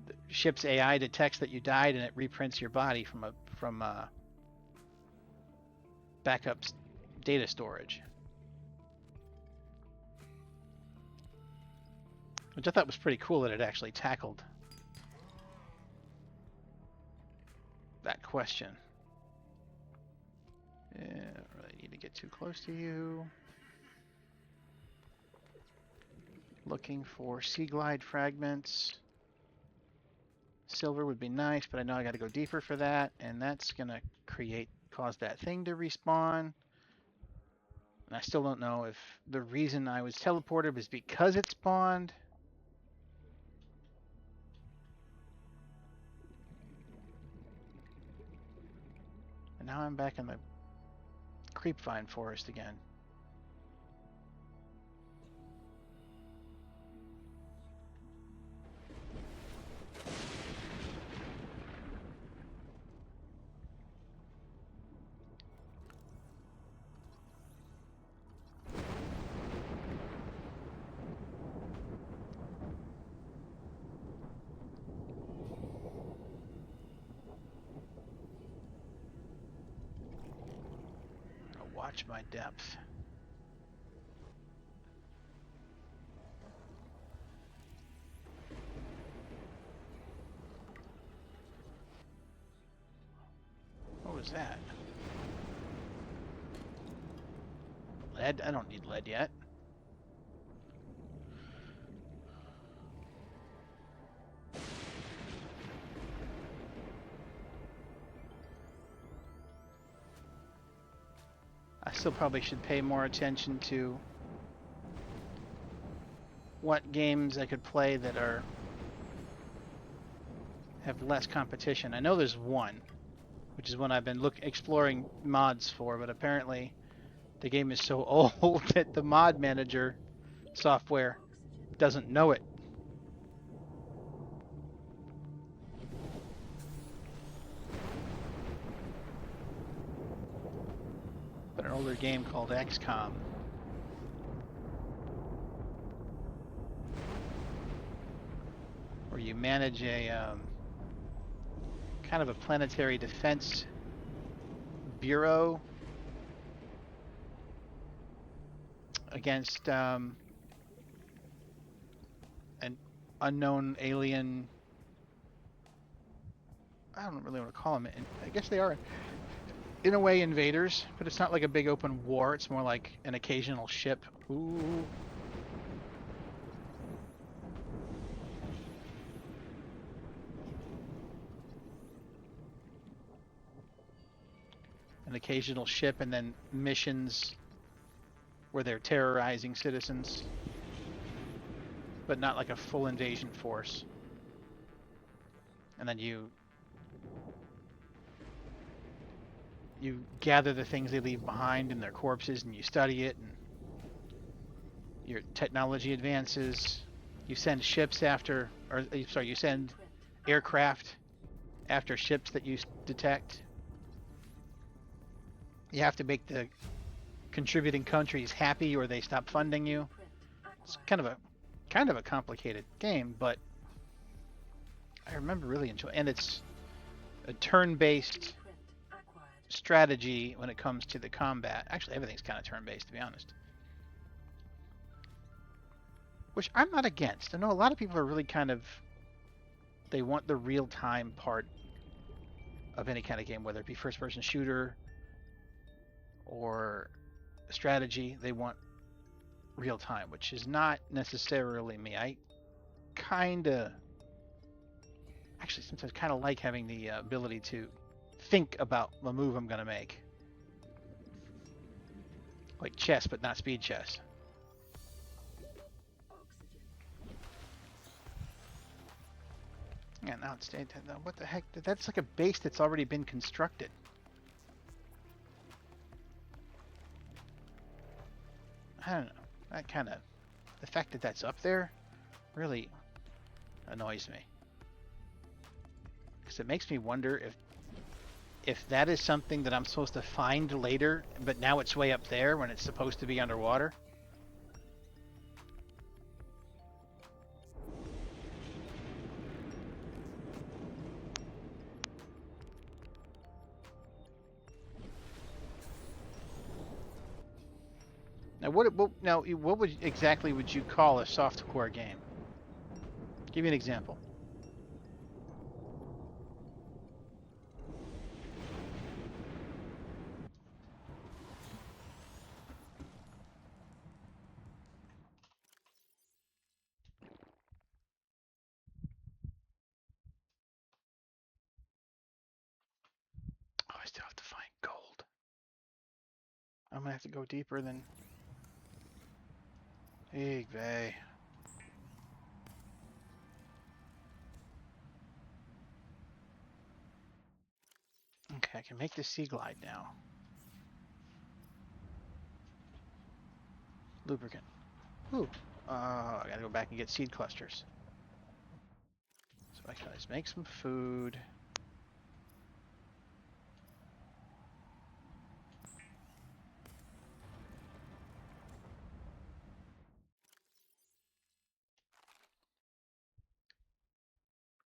The ship's AI detects that you died and it reprints your body from backup data storage. Which I thought was pretty cool that it actually tackled that question. Yeah, I don't really need to get too close to you. Looking for sea glide fragments. Silver would be nice, but I know I got to go deeper for that, and that's gonna cause that thing to respawn. And I still don't know if the reason I was teleported was because it spawned. And now I'm back in the creepvine forest again. Watch my depth. What was that? Lead? I don't need lead yet. I still probably should pay more attention to what games I could play that have less competition. I know there's one. which is one I've been exploring mods for, but apparently the game is so old that the mod manager software doesn't know it. But an older game called XCOM. Where you manage a kind of a planetary defense bureau against an unknown alien. I don't really want to call them. I guess they are, in a way, invaders, but it's not like a big open war. It's more like an occasional ship. Ooh. An occasional ship, and then missions where they're terrorizing citizens, but not like a full invasion force. And then you gather the things they leave behind in their corpses, and you study it, and your technology advances. You send ships after, or sorry, you send aircraft after ships that you detect. You have to make the contributing countries happy, or they stop funding you. It's kind of a complicated game, but I remember really enjoying. And it's a turn-based strategy when it comes to the combat. Actually, everything's kind of turn-based, to be honest. Which I'm not against. I know a lot of people are really they want the real-time part of any kind of game, whether it be first-person shooter or strategy. They want real-time, which is not necessarily me. I sometimes kind of like having the ability to think about the move I'm going to make. Like chess, but not speed chess. Yeah, now it's what the heck? That's like a base that's already been constructed. I don't know. The fact that that's up there really annoys me. Because it makes me wonder if that is something that I'm supposed to find later, but now it's way up there when it's supposed to be underwater. Now, what exactly would you call a softcore game? Give me an example. Oh, I still have to find gold. I'm gonna have to go deeper than Big Bay. Okay, I can make the sea glide now. Lubricant. Ooh. I gotta go back and get seed clusters. So I can just make some food.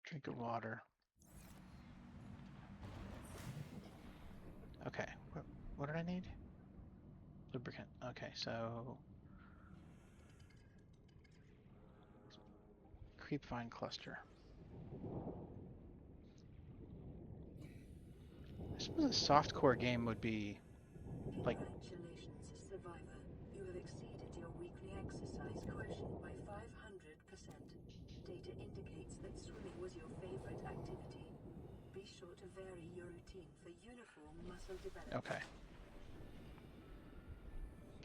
Drink of water. Okay, what did I need? Lubricant. Okay, so creepvine cluster. I suppose a softcore game would be like. Congratulations, survivor. You have exceeded your weekly exercise quotient by 500%. Data indicates that swimming was your favorite activity. Be sure to vary your routine for uniform muscle development. Okay.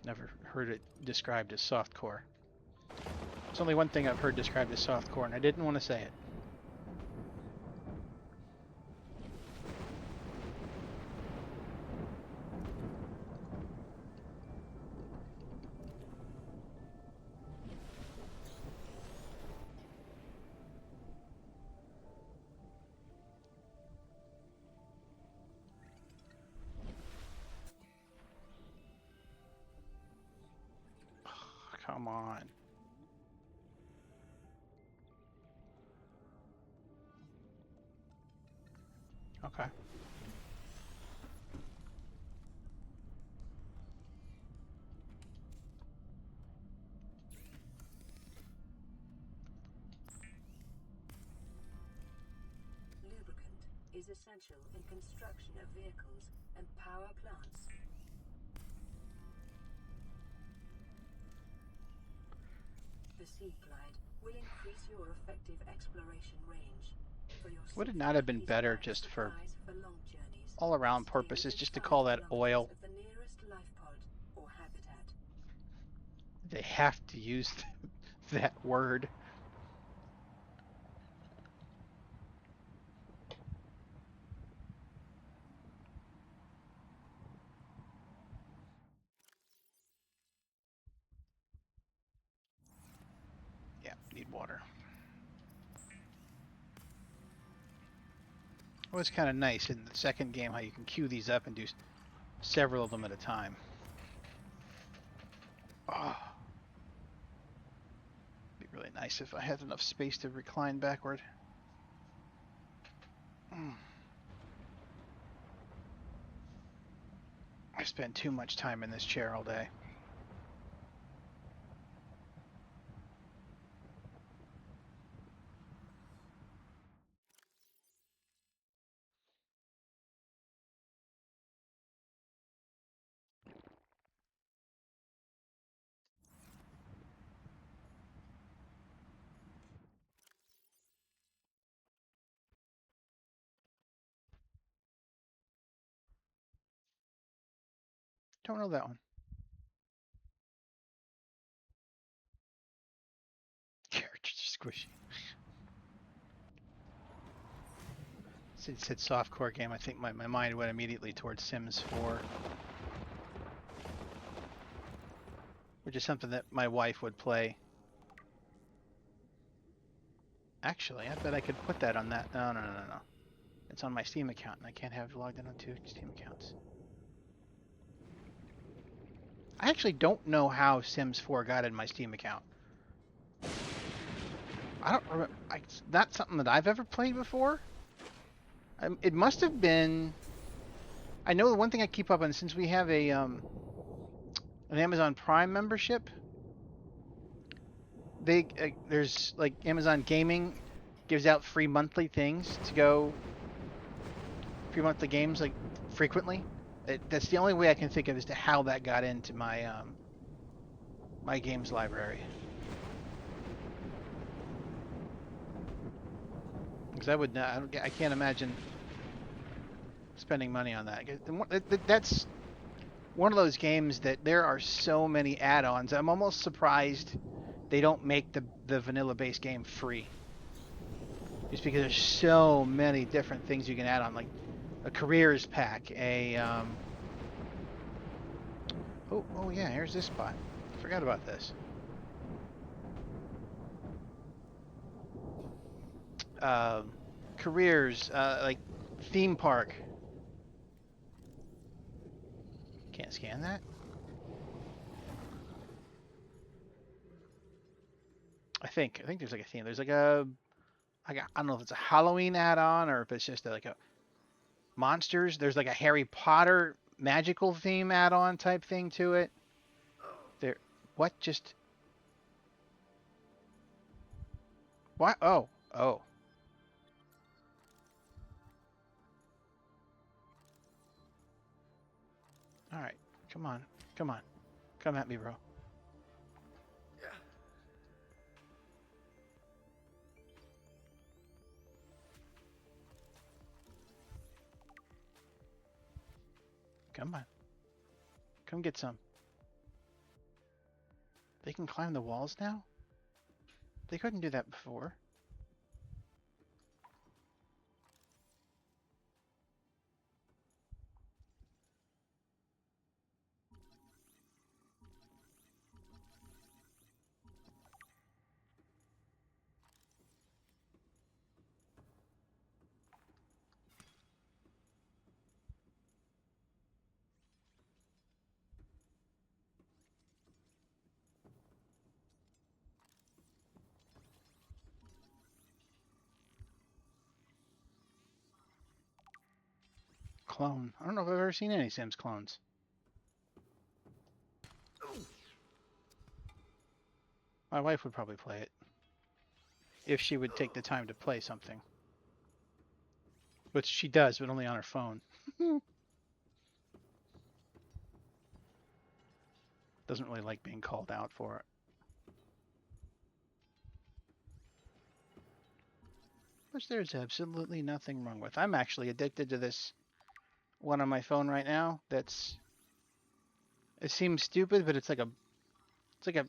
Never heard it described as softcore. There's only one thing I've heard described as softcore, and I didn't want to say it. Come on. Okay. Lubricant is essential in construction of vehicles and power plants. The Sea Glide will increase your effective exploration range. For your Would it safe not have been ease better back just for supplies for long journeys, all-around stay purposes within just to 5 call that kilometers oil? of the nearest life pod or habitat. They have to use that word. Yeah, need water. It was kind of nice in the second game how you can queue these up and do several of them at a time. Oh, be really nice if I had enough space to recline backward. I spend too much time in this chair all day. Don't know that one. Characters are squishy. Since it said softcore game, I think my mind went immediately towards Sims 4. Which is something that my wife would play. Actually, I bet I could put that on that. No. It's on my Steam account, and I can't have it logged in on 2 Steam accounts. I actually don't know how Sims 4 got in my Steam account. I don't remember. It's not something that I've ever played before. It must have been. I know the one thing I keep up on, since we have an Amazon Prime membership. There's like Amazon Gaming gives out free monthly things to go. Free monthly games like frequently. That's the only way I can think of as to how that got into my my games library. Because I would not, I can't imagine spending money on that. That's one of those games that there are so many add-ons. I'm almost surprised they don't make the vanilla-based game free. Just because there's so many different things you can add on, like a careers pack, oh yeah, here's this spot. Forgot about this. Careers, like theme park. Can't scan that? I think there's like a theme. There's like I don't know if it's a Halloween add-on or if it's just like a monsters. There's like a Harry Potter magical theme add-on type thing to it. There, what just? What? Oh. All right, come on, come at me, bro. Come on, come get some. They can climb the walls now? They couldn't do that before. clone. I don't know if I've ever seen any Sims clones. My wife would probably play it. If she would take the time to play something. Which she does, but only on her phone. Doesn't really like being called out for it. Which there's absolutely nothing wrong with. I'm actually addicted to this one on my phone right now. It seems stupid, but it's like a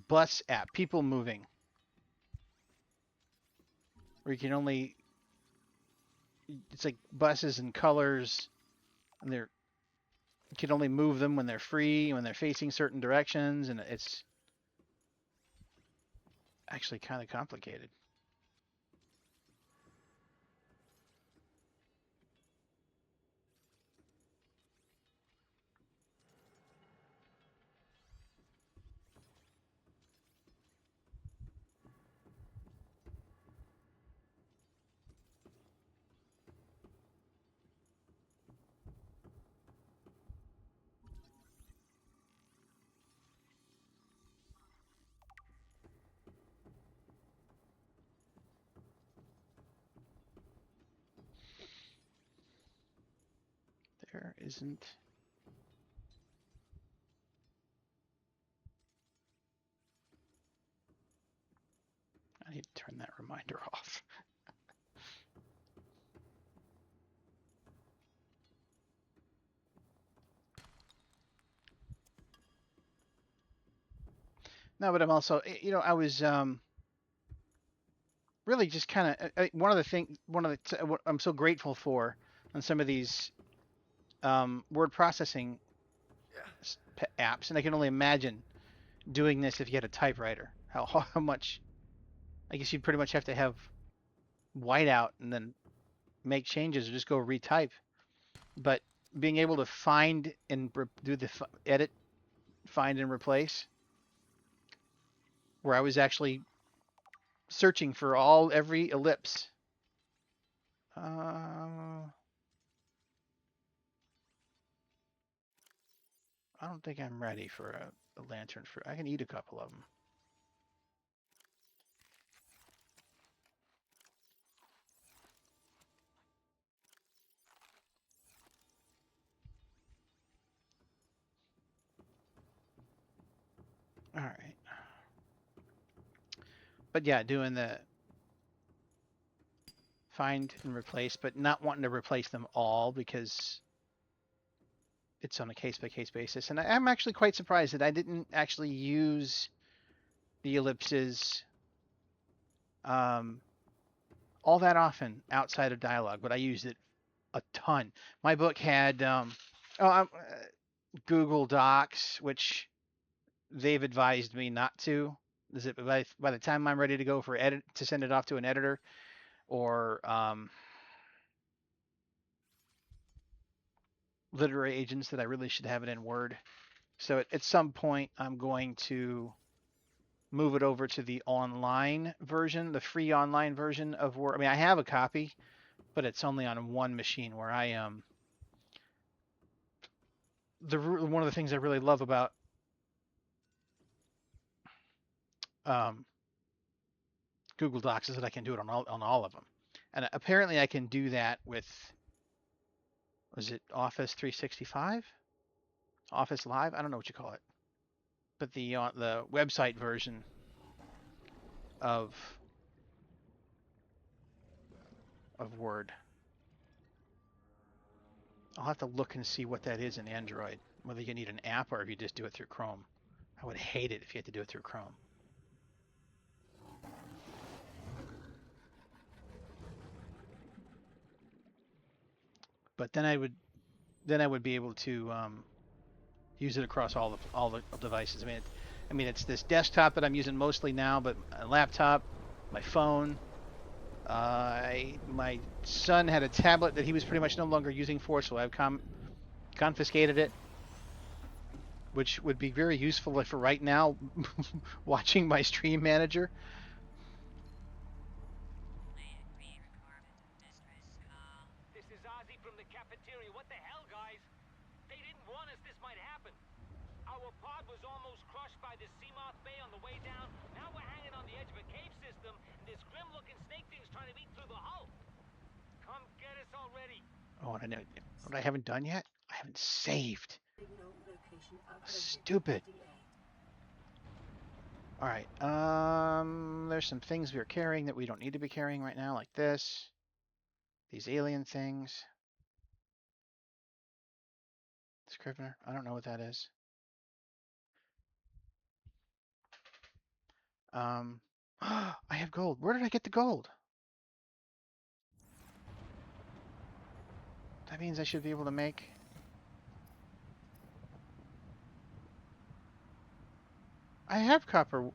bus app, people moving. Where you can only, it's like buses and colors, and you can only move them when they're free, when they're facing certain directions, and it's actually kind of complicated. There isn't. I need to turn that reminder off. No, but I'm also, I was really just kind of what I'm so grateful for on some of these word processing apps, and I can only imagine doing this if you had a typewriter. How much? I guess you'd pretty much have to have whiteout and then make changes or just go retype. But being able to find and do the edit, find and replace, where I was actually searching for every ellipse. I don't think I'm ready for a lantern fruit. I can eat a couple of them. All right. But yeah, doing the find and replace, but not wanting to replace them all because it's on a case-by-case basis. And I'm actually quite surprised that I didn't actually use the ellipses all that often outside of dialogue, but I used it a ton. My book had Google Docs, which they've advised me not to. Is it by the time I'm ready to go for edit to send it off to an editor, or literary agents, that I really should have it in Word. So at some point, I'm going to move it over to the online version, the free online version of Word. I mean, I have a copy, but it's only on one machine where I one of the things I really love about Google Docs is that I can do it on all of them. And apparently I can do that with, was it Office 365? Office Live? I don't know what you call it. But the website version of Word. I'll have to look and see what that is in Android, whether you need an app or if you just do it through Chrome. I would hate it if you had to do it through Chrome. But then I would be able to use it across all the devices. I mean, it's this desktop that I'm using mostly now, but a laptop, my phone. My son had a tablet that he was pretty much no longer using so I've confiscated it, which would be very useful for right now watching my stream manager. This is Ozzy from the cafeteria. What the by this Seamoth Bay on the way down. Now we're hanging on the edge of a cave system, and this grim-looking snake thing's trying to eat through the hull. Come get us already. Oh, and I know what I haven't done yet. I haven't saved. Signal location uploaded. Stupid. DA. All right. There's some things we are carrying that we don't need to be carrying right now, like this. These alien things. Scrivener. I don't know what that is. I have gold. Where did I get the gold? That means I should be able to make. I have copper.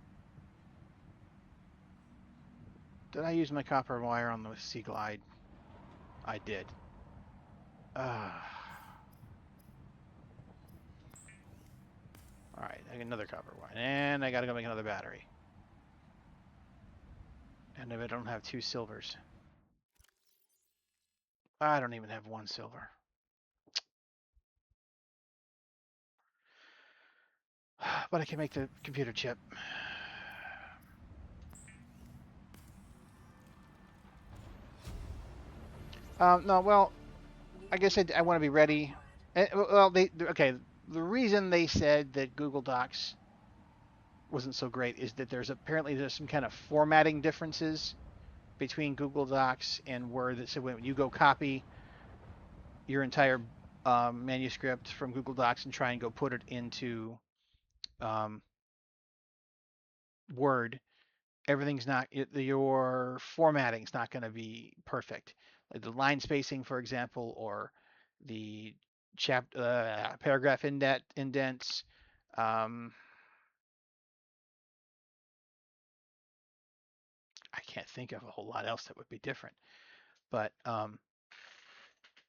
Did I use my copper wire on the Sea Glide? I did. Alright, I got another copper wire. And I gotta go make another battery. And if I don't have 2 silvers. I don't even have 1 silver. But I can make the computer chip. No, well, I guess I want to be ready. Well, okay. The reason they said that Google Docs wasn't so great is that there's some kind of formatting differences between Google Docs and Word. So when you go copy your entire manuscript from Google Docs and try and go put it into Word, everything's not, your formatting's not going to be perfect. Like the line spacing, for example, or the paragraph indents. I can't think of a whole lot else that would be different, but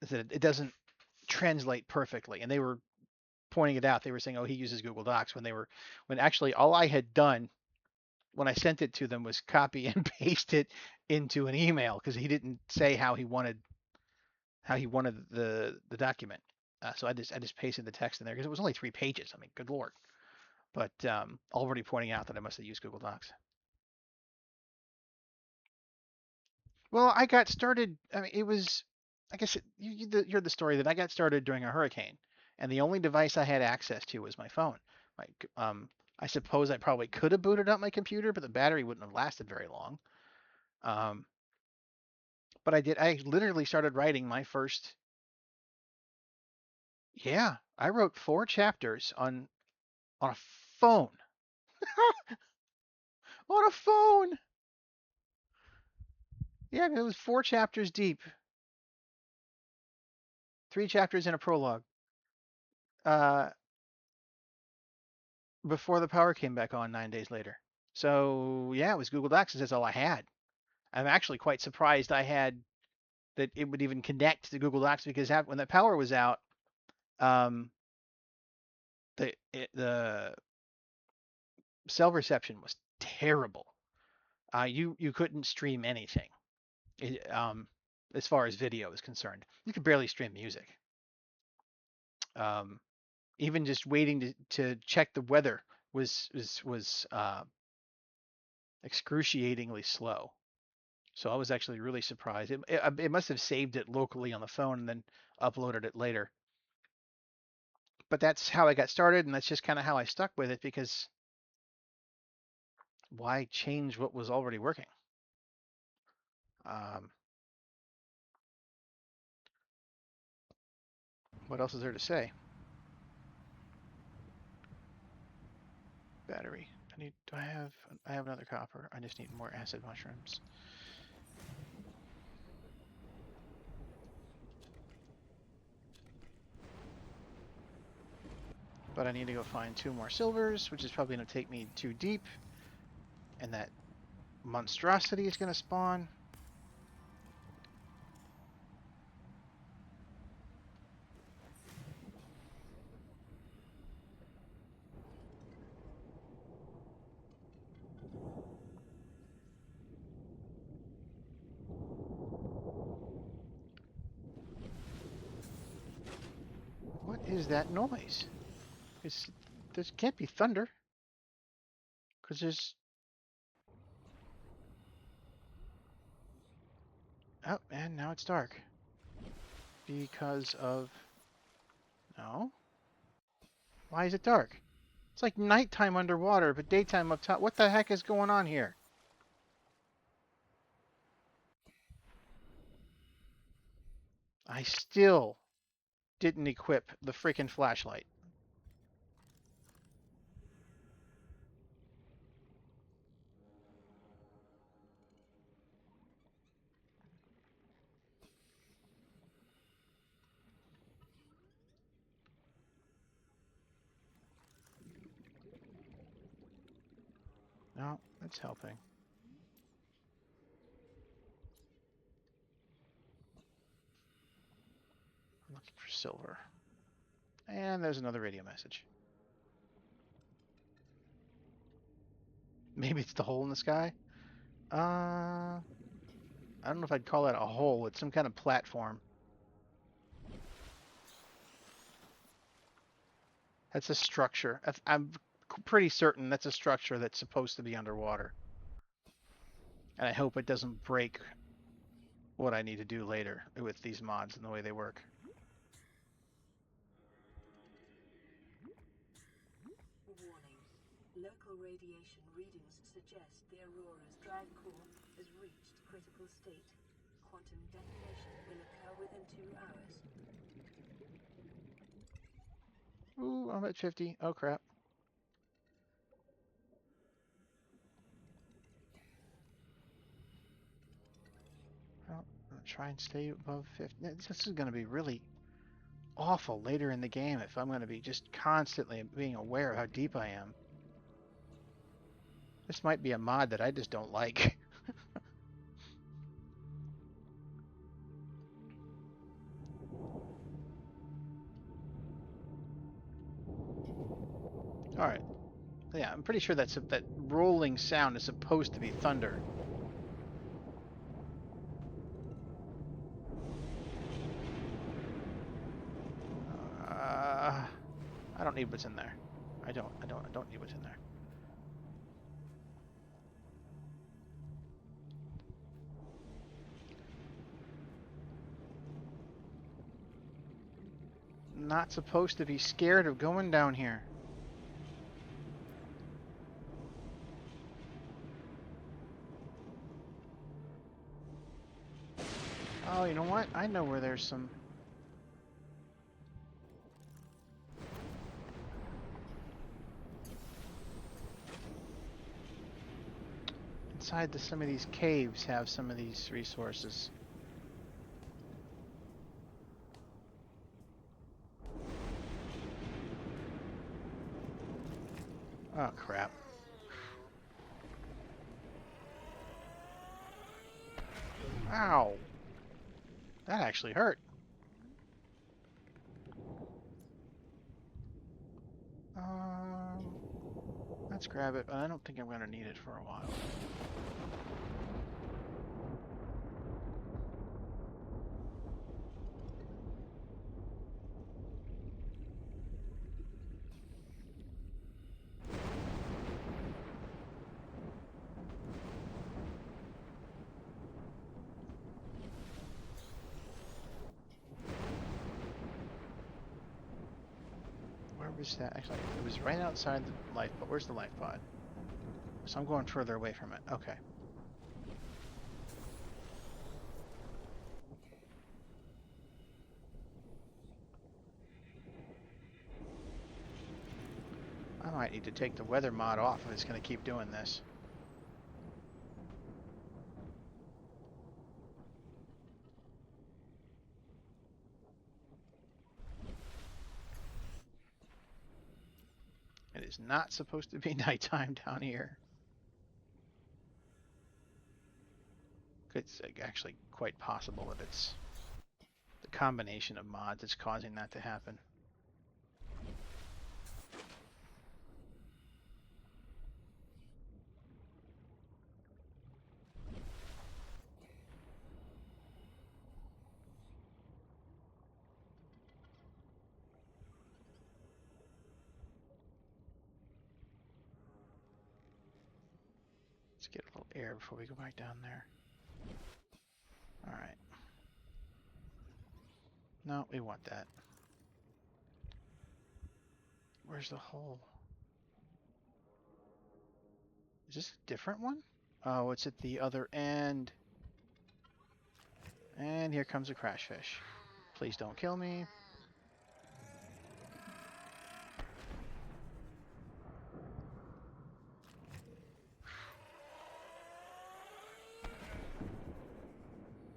it doesn't translate perfectly. And they were pointing it out. They were saying, "Oh, he uses Google Docs," when actually all I had done when I sent it to them was copy and paste it into an email because he didn't say how he wanted the document. So I just pasted the text in there because it was only 3 pages. I mean, good lord. But already pointing out that I must have used Google Docs. Well, I got started. I mean, it was, I guess you're the story that I got started during a hurricane, and the only device I had access to was my phone. Like, I suppose I probably could have booted up my computer, but the battery wouldn't have lasted very long. But I did. I literally started writing my first. Yeah, I wrote 4 chapters on a phone. On a phone. Yeah, it was 4 chapters deep. 3 chapters in a prologue. Uh, before the power came back on 9 days later. So yeah, it was Google Docs. That's all I had. I'm actually quite surprised I had that it would even connect to Google Docs because when the power was out, the cell reception was terrible. You couldn't stream anything. As far as video is concerned, you could barely stream music. Even just waiting to check the weather was excruciatingly slow. So I was actually really surprised. It must have saved it locally on the phone and then uploaded it later. But that's how I got started, and that's just kind of how I stuck with it because why change what was already working? What else is there to say? Battery. I have another copper. I just need more acid mushrooms. But I need to go find 2 more silvers, which is probably going to take me too deep. And that monstrosity is going to spawn. What is that noise? There can't be thunder. Because there's... Oh, and now it's dark. Because of... No? Why is it dark? It's like nighttime underwater, but daytime up top. What the heck is going on here? I still didn't equip the freaking flashlight. No, that's helping. I'm looking for silver. And there's another radio message. Maybe it's the hole in the sky? I don't know if I'd call that a hole. It's some kind of platform. That's a structure. I'm pretty certain that's a structure that's supposed to be underwater. And I hope it doesn't break what I need to do later with these mods and the way they work. Warning. Local radiation readings suggest the Aurora's drive core has reached critical state. Quantum detonation will occur within 2 hours. Ooh, I'm at 50. Oh, crap. Well, I'm gonna try and stay above 50. This is going to be really awful later in the game if I'm going to be just constantly being aware of how deep I am. This might be a mod that I just don't like. All right. Yeah, I'm pretty sure that rolling sound is supposed to be thunder. I don't need what's in there. I don't need what's in there. Not supposed to be scared of going down here. Oh, you know what? I know where there's some... Inside some of these caves have some of these resources. Oh, crap. Ow! That actually hurt. Let's grab it, but I don't think I'm going to need it for a while. Where was that? Actually, it was right outside the life pod. Where's the life pod? So I'm going further away from it. Okay. I might need to take the weather mod off if it's going to keep doing this. It is not supposed to be nighttime down here. It's actually quite possible that it's the combination of mods that's causing that to happen. Let's get a little air before we go back down there. All right. No, we want that. Where's the hole? Is this a different one? Oh, it's at the other end. And here comes a crash fish. Please don't kill me.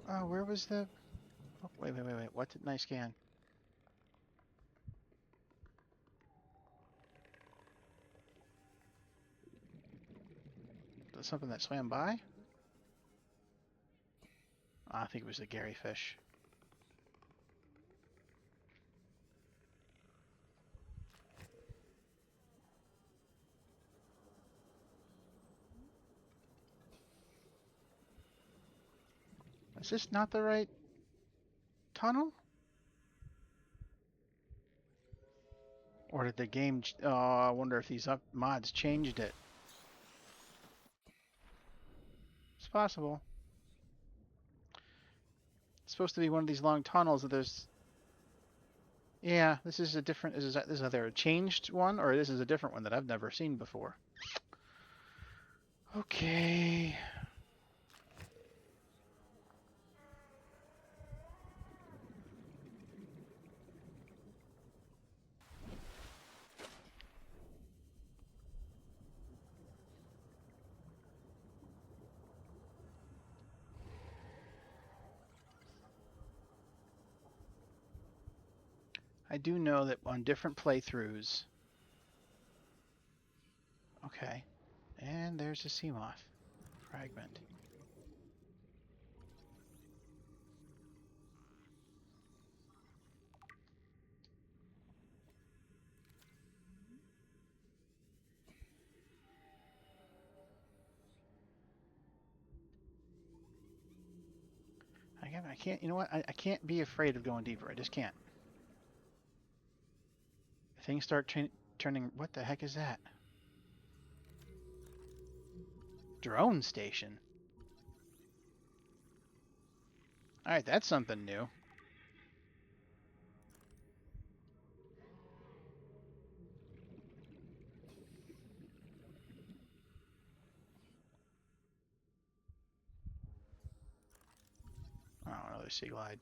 Oh, where was the... Oh, wait. What didn't I scan? Was something that swam by? Oh, I think it was the Gary fish. Is this not the right tunnel? Or did the game... Oh, I wonder if these mods changed it. It's possible. It's supposed to be one of these long tunnels that there's... Yeah, this is a different... This is either a changed one or this is a different one that I've never seen before. Okay... I do know that on different playthroughs... Okay. And there's a sea moth fragment. I can't, you know what? I can't be afraid of going deeper. I just can't. Things start turning, what the heck is that? Drone station. Alright, that's something new. Oh, another sea glide.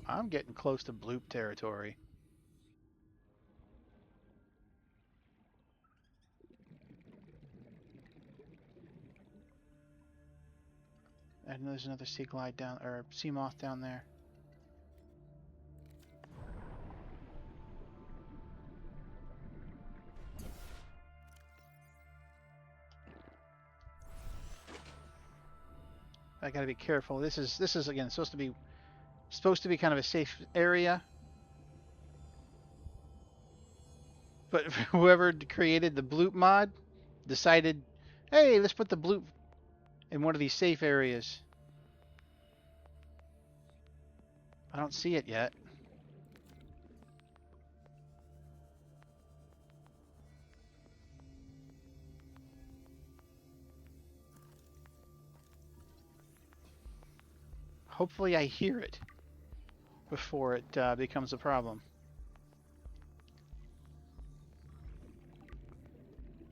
I'm getting close to Bloop territory. And there's another sea glide down, or sea moth down there. I gotta be careful. This is again supposed to be kind of a safe area. But whoever created the Bloop mod decided, hey, let's put the Bloop in one of these safe areas. I don't see it yet. Hopefully I hear it before it becomes a problem.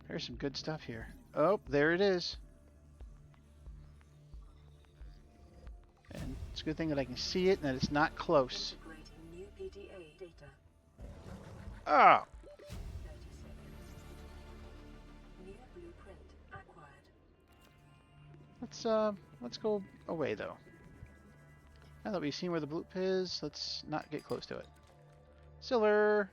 There's some good stuff here. Oh, there it is. And it's a good thing that I can see it and that it's not close. Integrating new PDA data. Oh! 30 seconds. New blueprint acquired. Let's go away though. Now that we've seen where the bloop is, let's not get close to it. Siller!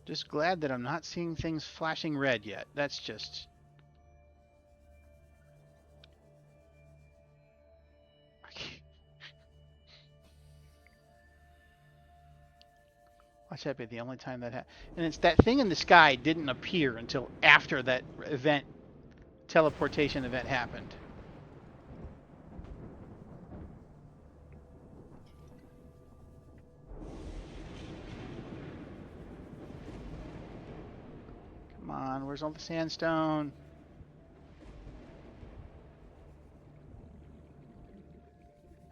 Just glad that I'm not seeing things flashing red yet. That's just... Watch that be the only time that happened. And it's that thing in the sky didn't appear until after that event, teleportation event happened. Come on, where's all the sandstone?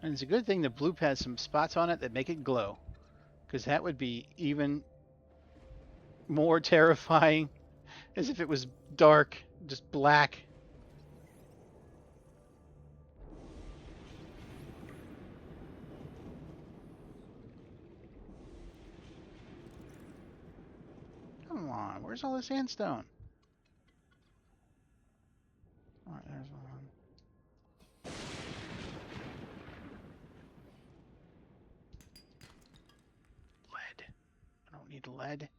And it's a good thing the Bloop has some spots on it that make it glow, because that would be even more terrifying as if it was dark, just black. Come on, where's all the sandstone? All right, there's one. Lead. I don't need lead.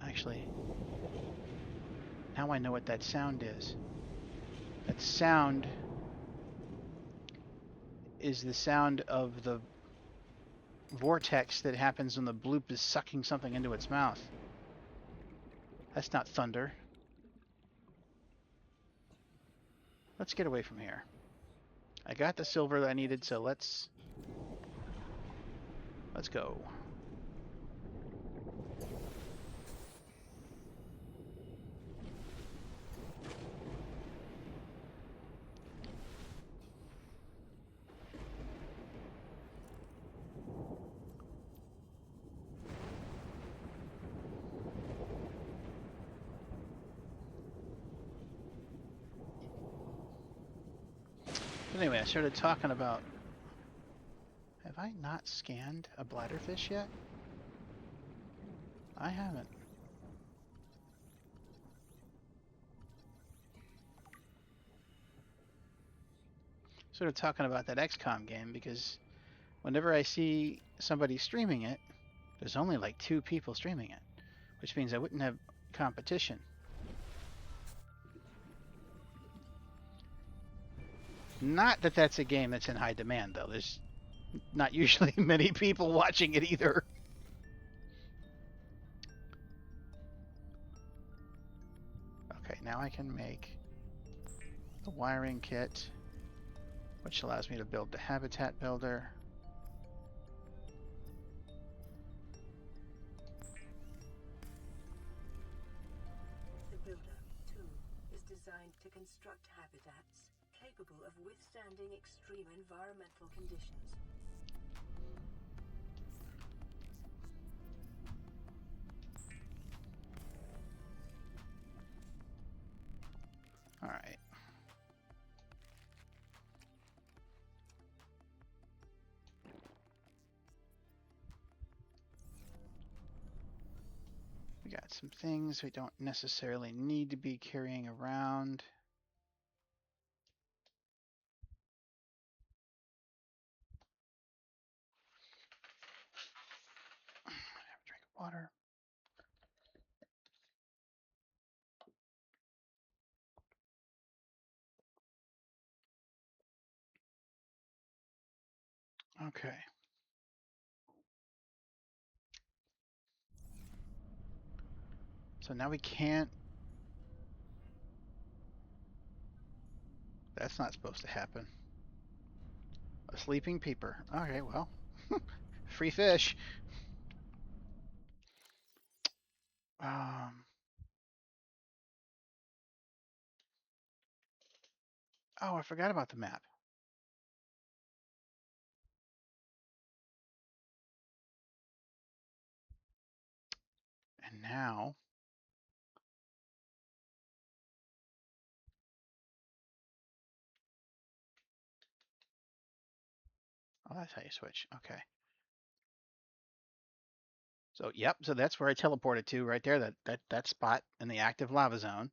Actually, now I know what that sound is. That sound is the sound of the vortex that happens when the Bloop is sucking something into its mouth. That's not thunder. Let's get away from here. I got the silver that I needed, so let's go. Anyway, I started talking about... Have I not scanned a bladderfish yet? I haven't. Sort of talking about that XCOM game because whenever I see somebody streaming it, there's only like 2 people streaming it, which means I wouldn't have competition. Not that that's a game that's in high demand, though. There's not usually many people watching it either. Okay, now I can make the wiring kit, which allows me to build the habitat builder. The Builder, too, is designed to construct habitats capable of withstanding extreme environmental conditions. All right. We got some things we don't necessarily need to be carrying around. Have a drink of water. Okay. So now we can't... That's not supposed to happen. A sleeping peeper. Okay, well. Free fish. Um... Oh, I forgot about the map. And now... Oh, that's how you switch. Okay. So, yep, so that's where I teleported to right there, that spot in the active lava zone.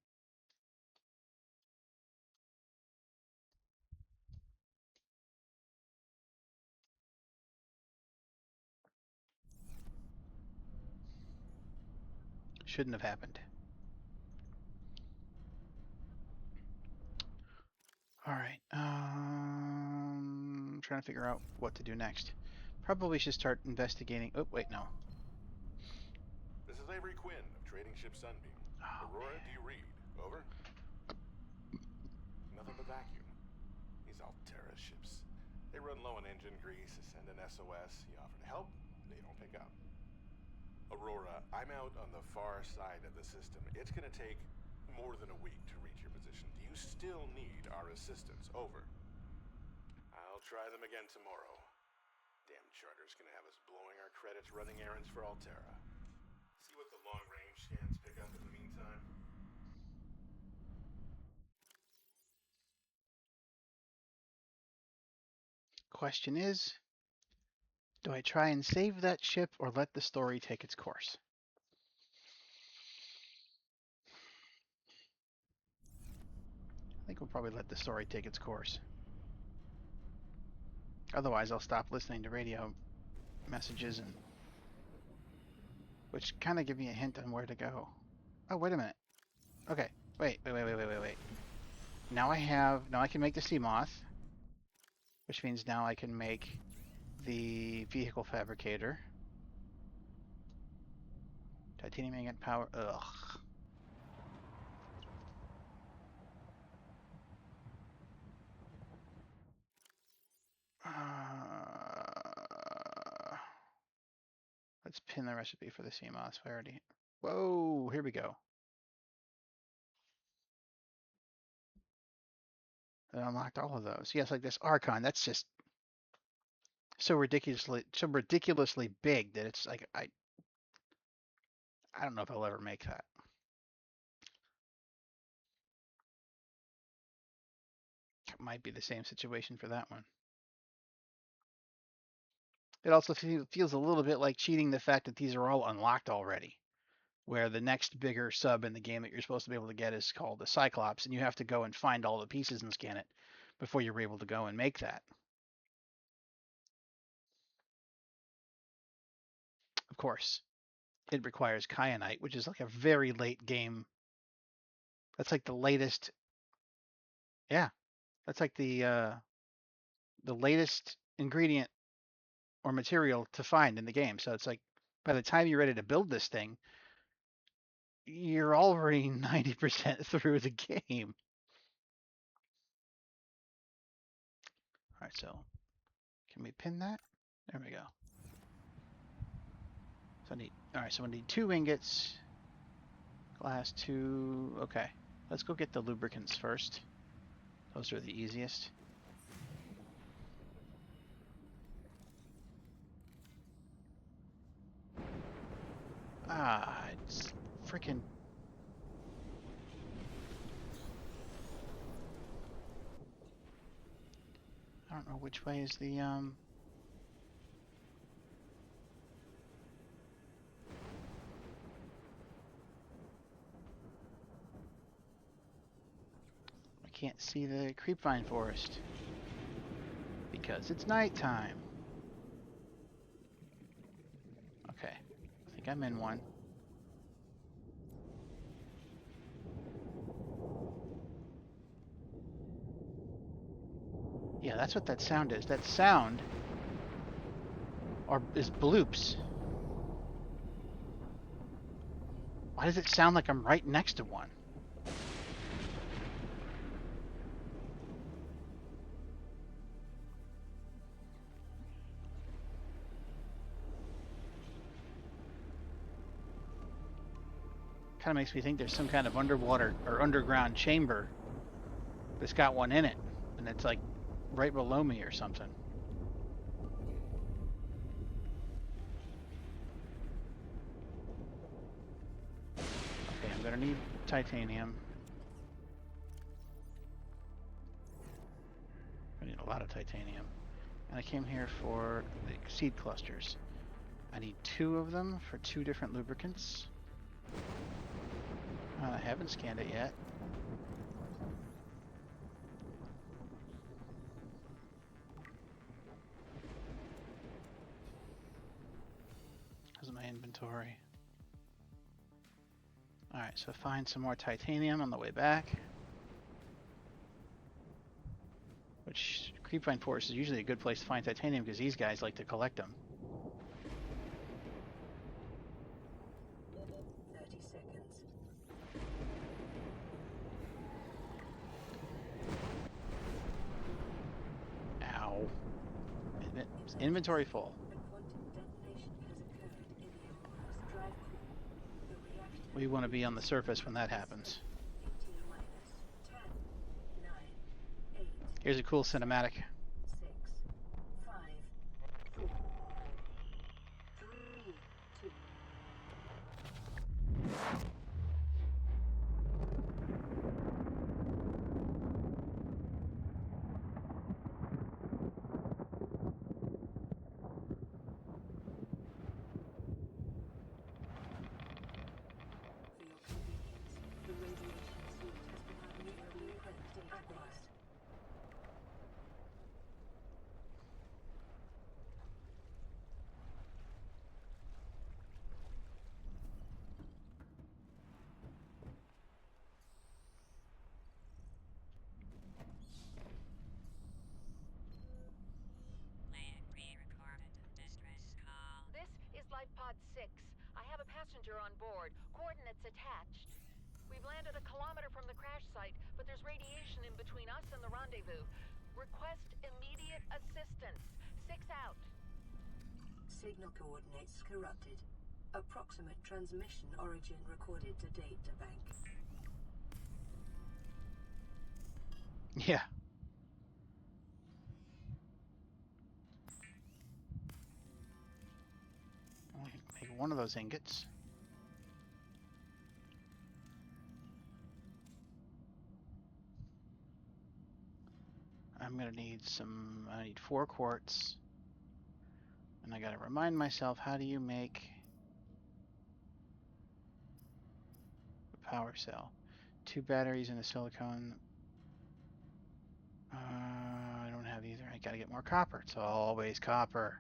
Shouldn't have happened. All right. trying to figure out what to do next. Probably should start investigating. Oh, wait, no. This is Avery Quinn of Trading Ship Sunbeam. Oh, Aurora, do you read? Over? Nothing but vacuum. These Altera ships. They run low on engine grease, send an SOS, you offer to help, they don't pick up. Aurora, I'm out on the far side of the system. It's gonna take more than a week to reach your position. Do you still need our assistance? Over. I'll try them again tomorrow. Damn charter's gonna have us blowing our credits running errands for Altera. See what the long-range scans pick up in the meantime. question is, do I try and save that ship or let the story take its course? I think we'll probably let the story take its course. Otherwise, I'll stop listening to radio messages, and which kind of give me a hint on where to go. Oh, wait a minute. Okay, wait. Now I can make the sea moth, which means now I can make the vehicle fabricator. Titanium ingot power. Ugh. Let's pin the recipe for the sea moth. I already. Whoa! Here we go. I unlocked all of those. Yes, like this Archon. That's just so ridiculously big that it's like I don't know if I'll ever make that. It might be the same situation for that one. It also feels a little bit like cheating the fact that these are all unlocked already, where the next bigger sub in the game that you're supposed to be able to get is called the Cyclops, and you have to go and find all the pieces and scan it before you're able to go and make that. Of course, it requires kyanite, which is like a very late game. That's like the latest. Yeah, that's like the latest ingredient or material to find in the game. So it's like by the time you're ready to build this thing, you're already 90% through the game. All right, so can we pin that? There we go. So I need 2 ingots, glass 2. Okay, let's go get the lubricants first. Those are the easiest. Ah, it's freaking. I don't know which way is the I can't see the creepvine forest because it's nighttime. Okay, I think I'm in one. Yeah, that's what that sound is. That sound is bloops. Why does it sound like I'm right next to one? Kind of makes me think there's some kind of underwater or underground chamber that's got one in it, and it's like right below me or something. Okay, I'm gonna need titanium. I need a lot of titanium. And I came here for the seed clusters. I need 2 of them for 2 different lubricants. I haven't scanned it yet. How's my inventory? Alright, so find some more titanium on the way back. Which Creepvine Forest is usually a good place to find titanium because these guys like to collect them. 30 seconds. Ow. Inventory full. A quantum detonation has occurred in the Aurora's drive core. The reactor We want to be on the surface when that happens. in T minus 10, 9, 8, Here's a cool cinematic. 6, 5, 4, 3, 2. For your convenience, the radiation suit has been abnormally deactivated. Land pre-recorded distress call. This is Life Pod 6. I have a passenger on board. Coordinates attached. We've landed a kilometer from the crash site, but there's radiation in between us and the rendezvous. Request immediate assistance. 6 out. Signal coordinates corrupted. Approximate transmission origin recorded to data bank. Yeah. Only make one of those ingots. I'm gonna need I need 4 quartz. And I gotta remind myself, how do you make a power cell? 2 batteries and a silicone. I don't have either. I gotta get more copper. It's always copper.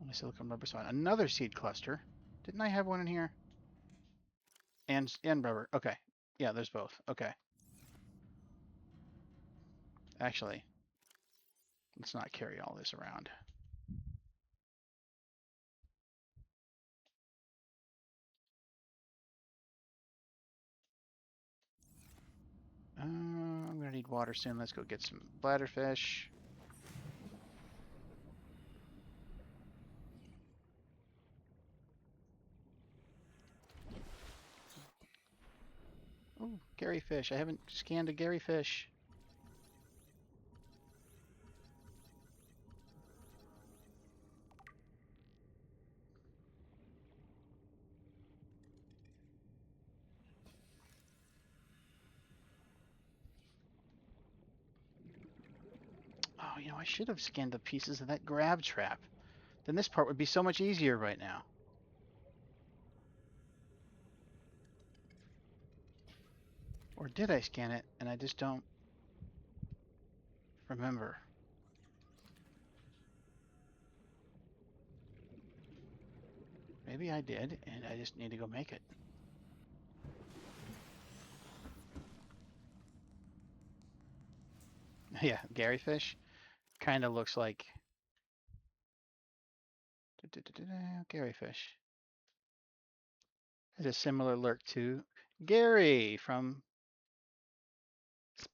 And a silicone rubber swine. Another seed cluster. Didn't I have one in here? And rubber. Okay. Yeah, there's both. Okay. Actually, let's not carry all this around. I'm gonna need water soon. Let's go get some bladderfish. Oh, Gary fish. I haven't scanned a Gary fish. Oh, I should have scanned the pieces of that grab trap. Then this part would be so much easier right now. Or did I scan it and I just don't remember? Maybe I did, and I just need to go make it. Yeah, Gary fish kind of looks like Gary fish. Has a similar look to Gary from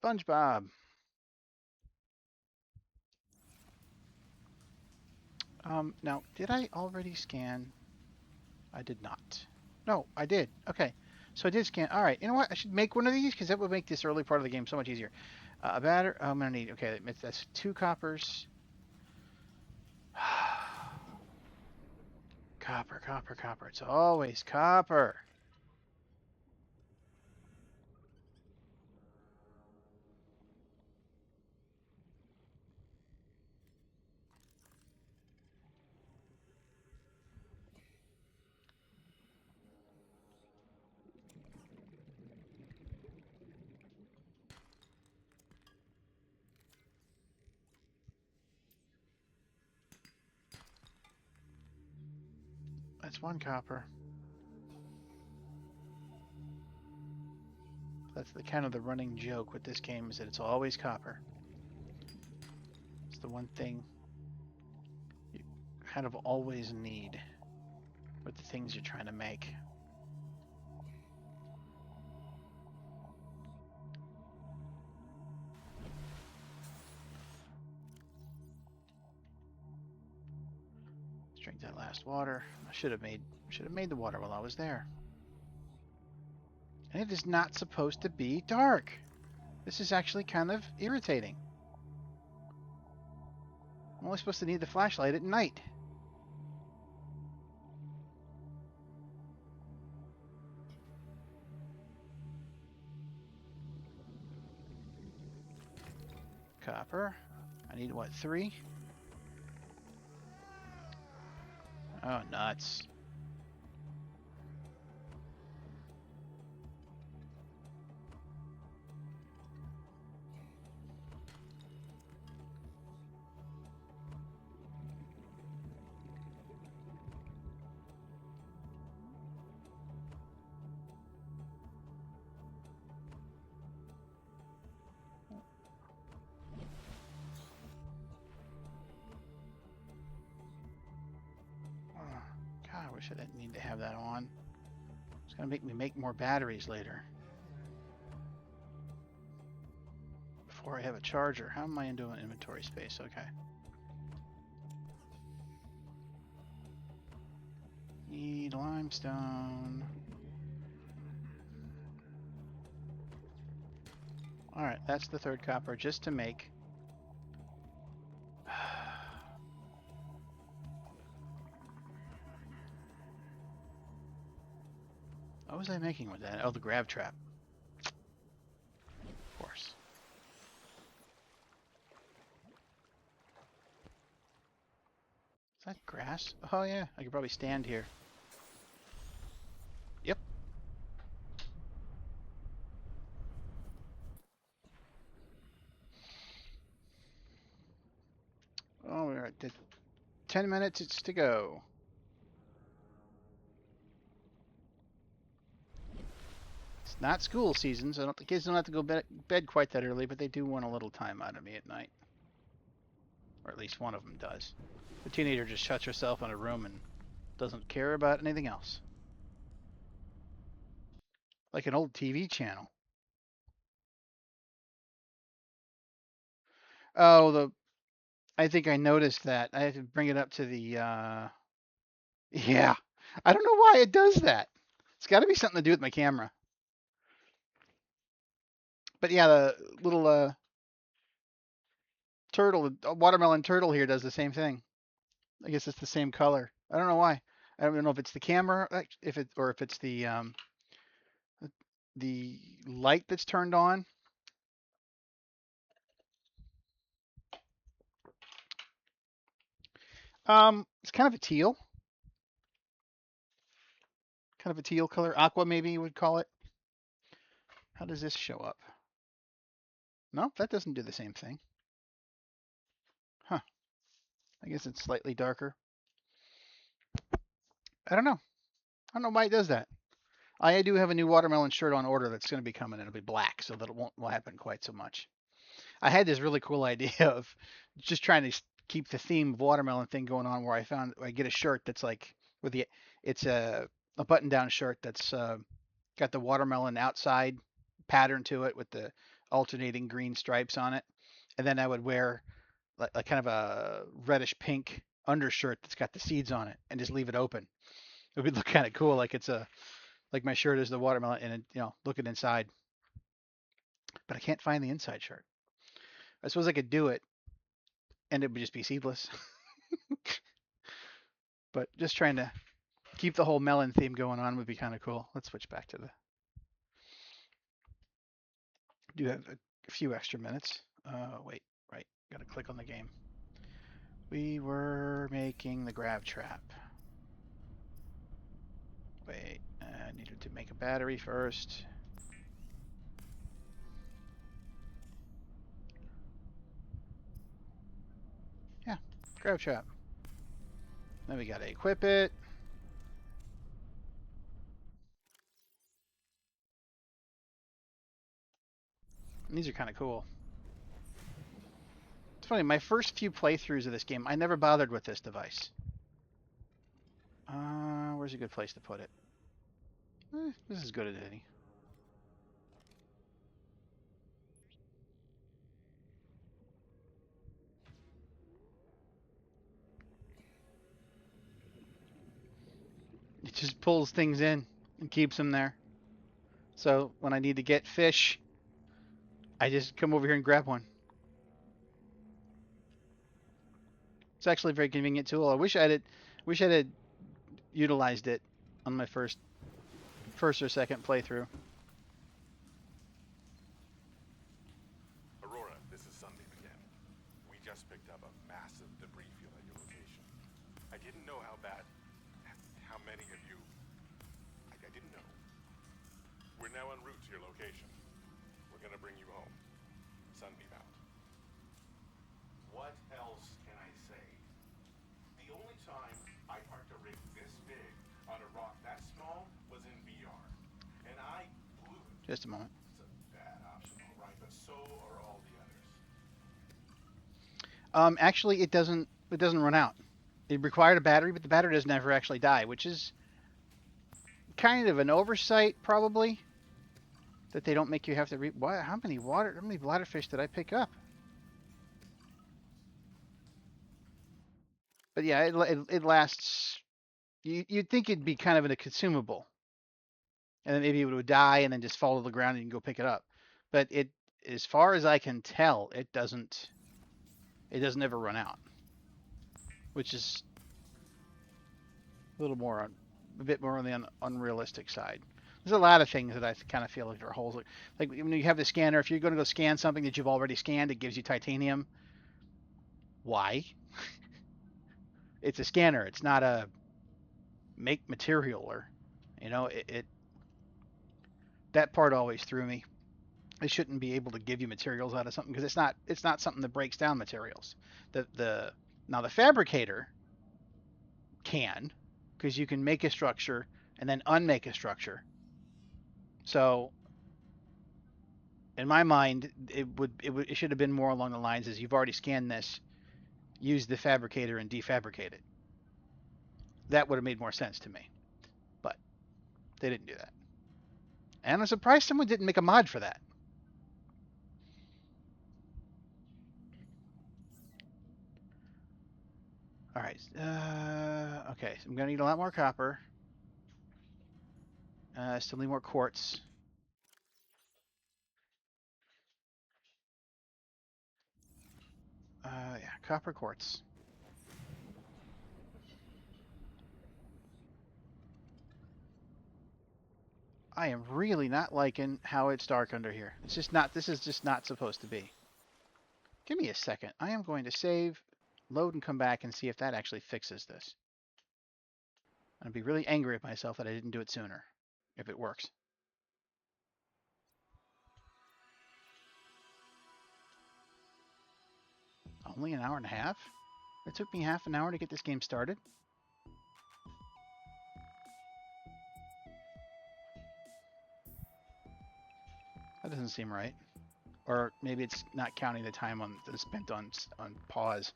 SpongeBob. Now, did I already scan? I did not. No, I did. Okay, so I did scan. All right, you know what? I should make one of these because that would make this early part of the game so much easier. A batter. I'm gonna need. Okay, that's 2 coppers. Copper, copper, copper. It's always copper. That's 1 copper. That's the kind of the running joke with this game is that it's always copper. It's the one thing you kind of always need with the things you're trying to make. Let's drink that last water. I should have made the water while I was there. And it is not supposed to be dark. This is actually kind of irritating. I'm only supposed to need the flashlight at night. Copper. I need what, 3? Oh, nuts. God, I wish I didn't need to have that on. It's gonna make me make more batteries later. Before I have a charger. How am I into an inventory space? Okay. Need limestone. Alright, that's the 3rd copper just to make. What was I making with that? Oh, the grab trap. Of course. Is that grass? Oh yeah, I could probably stand here. Yep. Oh, we're at 10 minutes to go. It's not school season, so the kids don't have to go bed quite that early, but they do want a little time out of me at night. Or at least one of them does. The teenager just shuts herself in a room and doesn't care about anything else. Like an old TV channel. Oh, I think I noticed that. I have to bring it up to the, yeah. I don't know why it does that. It's got to be something to do with my camera. But yeah, the little turtle, watermelon turtle here does the same thing. I guess it's the same color. I don't know why. I don't know if it's the camera, if it's the light that's turned on. It's kind of a teal color, aqua maybe you would call it. How does this show up? No, that doesn't do the same thing. Huh. I guess it's slightly darker. I don't know. I don't know why it does that. I do have a new watermelon shirt on order that's going to be coming. It'll be black, so that it won't happen quite so much. I had this really cool idea of just trying to keep the theme of watermelon thing going on, where I get a shirt that's like it's a button-down shirt that's got the watermelon outside pattern to it with the alternating green stripes on it, and then I would wear like kind of a reddish pink undershirt that's got the seeds on it, and just leave it open. It would look kind of cool, like like my shirt is the watermelon, and looking inside. But I can't find the inside shirt. I suppose I could do it, and it would just be seedless. But just trying to keep the whole melon theme going on would be kind of cool. Let's switch back to the. Do have a few extra minutes. Wait, right. Got to click on the game. We were making the grab trap. Wait, I needed to make a battery first. Yeah, grab trap. Then we got to equip it. And these are kind of cool. funny. My first few playthroughs of this game, I never bothered with this device. Where's a good place to put it? This is as good as any. It just pulls things in and keeps them there. So when I need to get fish, I just come over here and grab one. It's actually a very convenient tool. I wish I had utilized it on my first or second playthrough. Aurora, this is Sunday again. We just picked up a massive debris field at your location. I didn't know how many of you... I didn't know. We're now en route to your location. We're gonna bring you home. Sunbeam out. What else can I say? The only time I parked a rig this big on a rock that small was in VR. And I blew it. Just a moment. It's a bad option, all right, but so are all the others. Actually, it doesn't run out. It required a battery, but the battery doesn't ever actually die, which is kind of an oversight, probably. That they don't make you have to how many bladderfish did I pick up? But yeah, it lasts. You'd think it'd be kind of a consumable, and then maybe it would die and then just fall to the ground and you can go pick it up. But it, as far as I can tell, it doesn't ever run out, which is a bit more on the unrealistic side. There's a lot of things that I kind of feel like are holes. Like when you have the scanner, if you're going to go scan something that you've already scanned, it gives you titanium. Why? It's a scanner. It's not a make material, or, that part always threw me. It shouldn't be able to give you materials out of something because it's not something that breaks down materials. Now the fabricator can, because you can make a structure and then unmake a structure. So in my mind, it should have been more along the lines as you've already scanned this, use the fabricator and defabricate it. That would have made more sense to me, but they didn't do that. And I'm surprised someone didn't make a mod for that. All right. Okay, so I'm gonna need a lot more copper. Still need more quartz. Yeah, copper quartz. I am really not liking how it's dark under here. It's just not. This is just not supposed to be. Give me a second. I am going to save, load, and come back and see if that actually fixes this. I'd be really angry at myself that I didn't do it sooner, if it works. Only an hour and a half? It took me half an hour to get this game started. That doesn't seem right. Or maybe it's not counting the time spent on pause.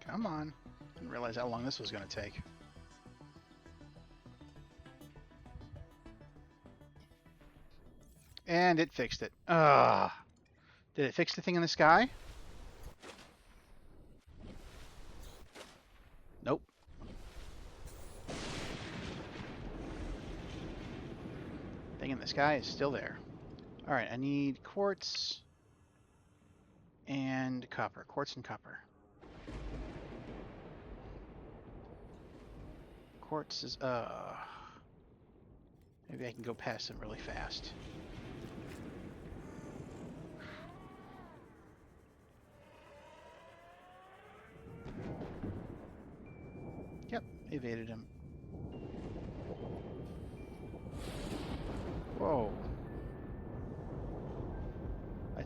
Come on. Didn't realize how long this was going to take. And it fixed it. Did it fix the thing in the sky? Nope. Thing in the sky is still there. All right, I need quartz and copper. Quartz and copper. Quartz is, maybe I can go past them really fast. Yep, evaded him.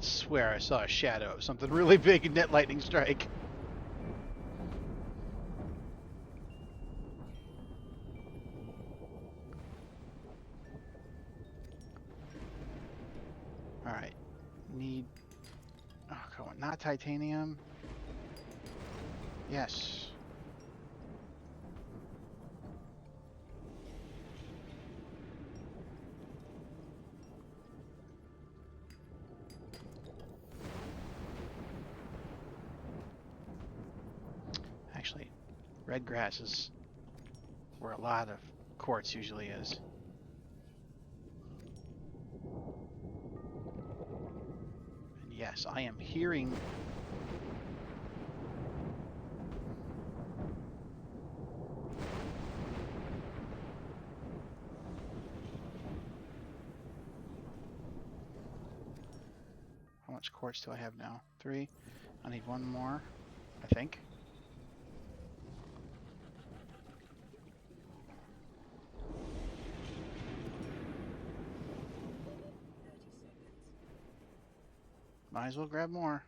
swear I saw a shadow of something really big in that lightning strike. All right, need. Oh, come on, not titanium. Yes. Actually, red grass is where a lot of quartz usually is. And yes, I am hearing. How much quartz do I have now? 3. I need 1 more, I think. Might as well grab more.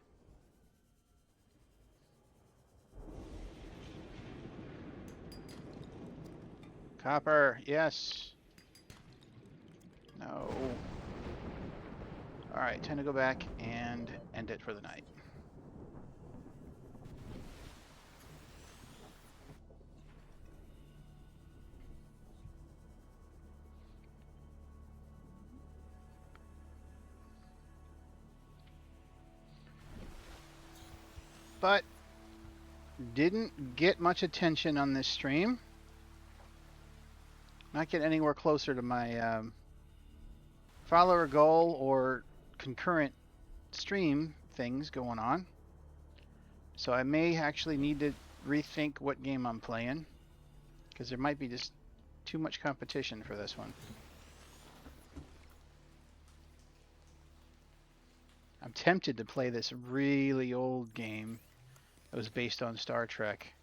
Copper, yes. No. Alright, time to go back and end it for the night. But didn't get much attention on this stream. Not get anywhere closer to my follower goal or concurrent stream things going on. So I may actually need to rethink what game I'm playing, because there might be just too much competition for this one. I'm tempted to play this really old game that was based on Star Trek.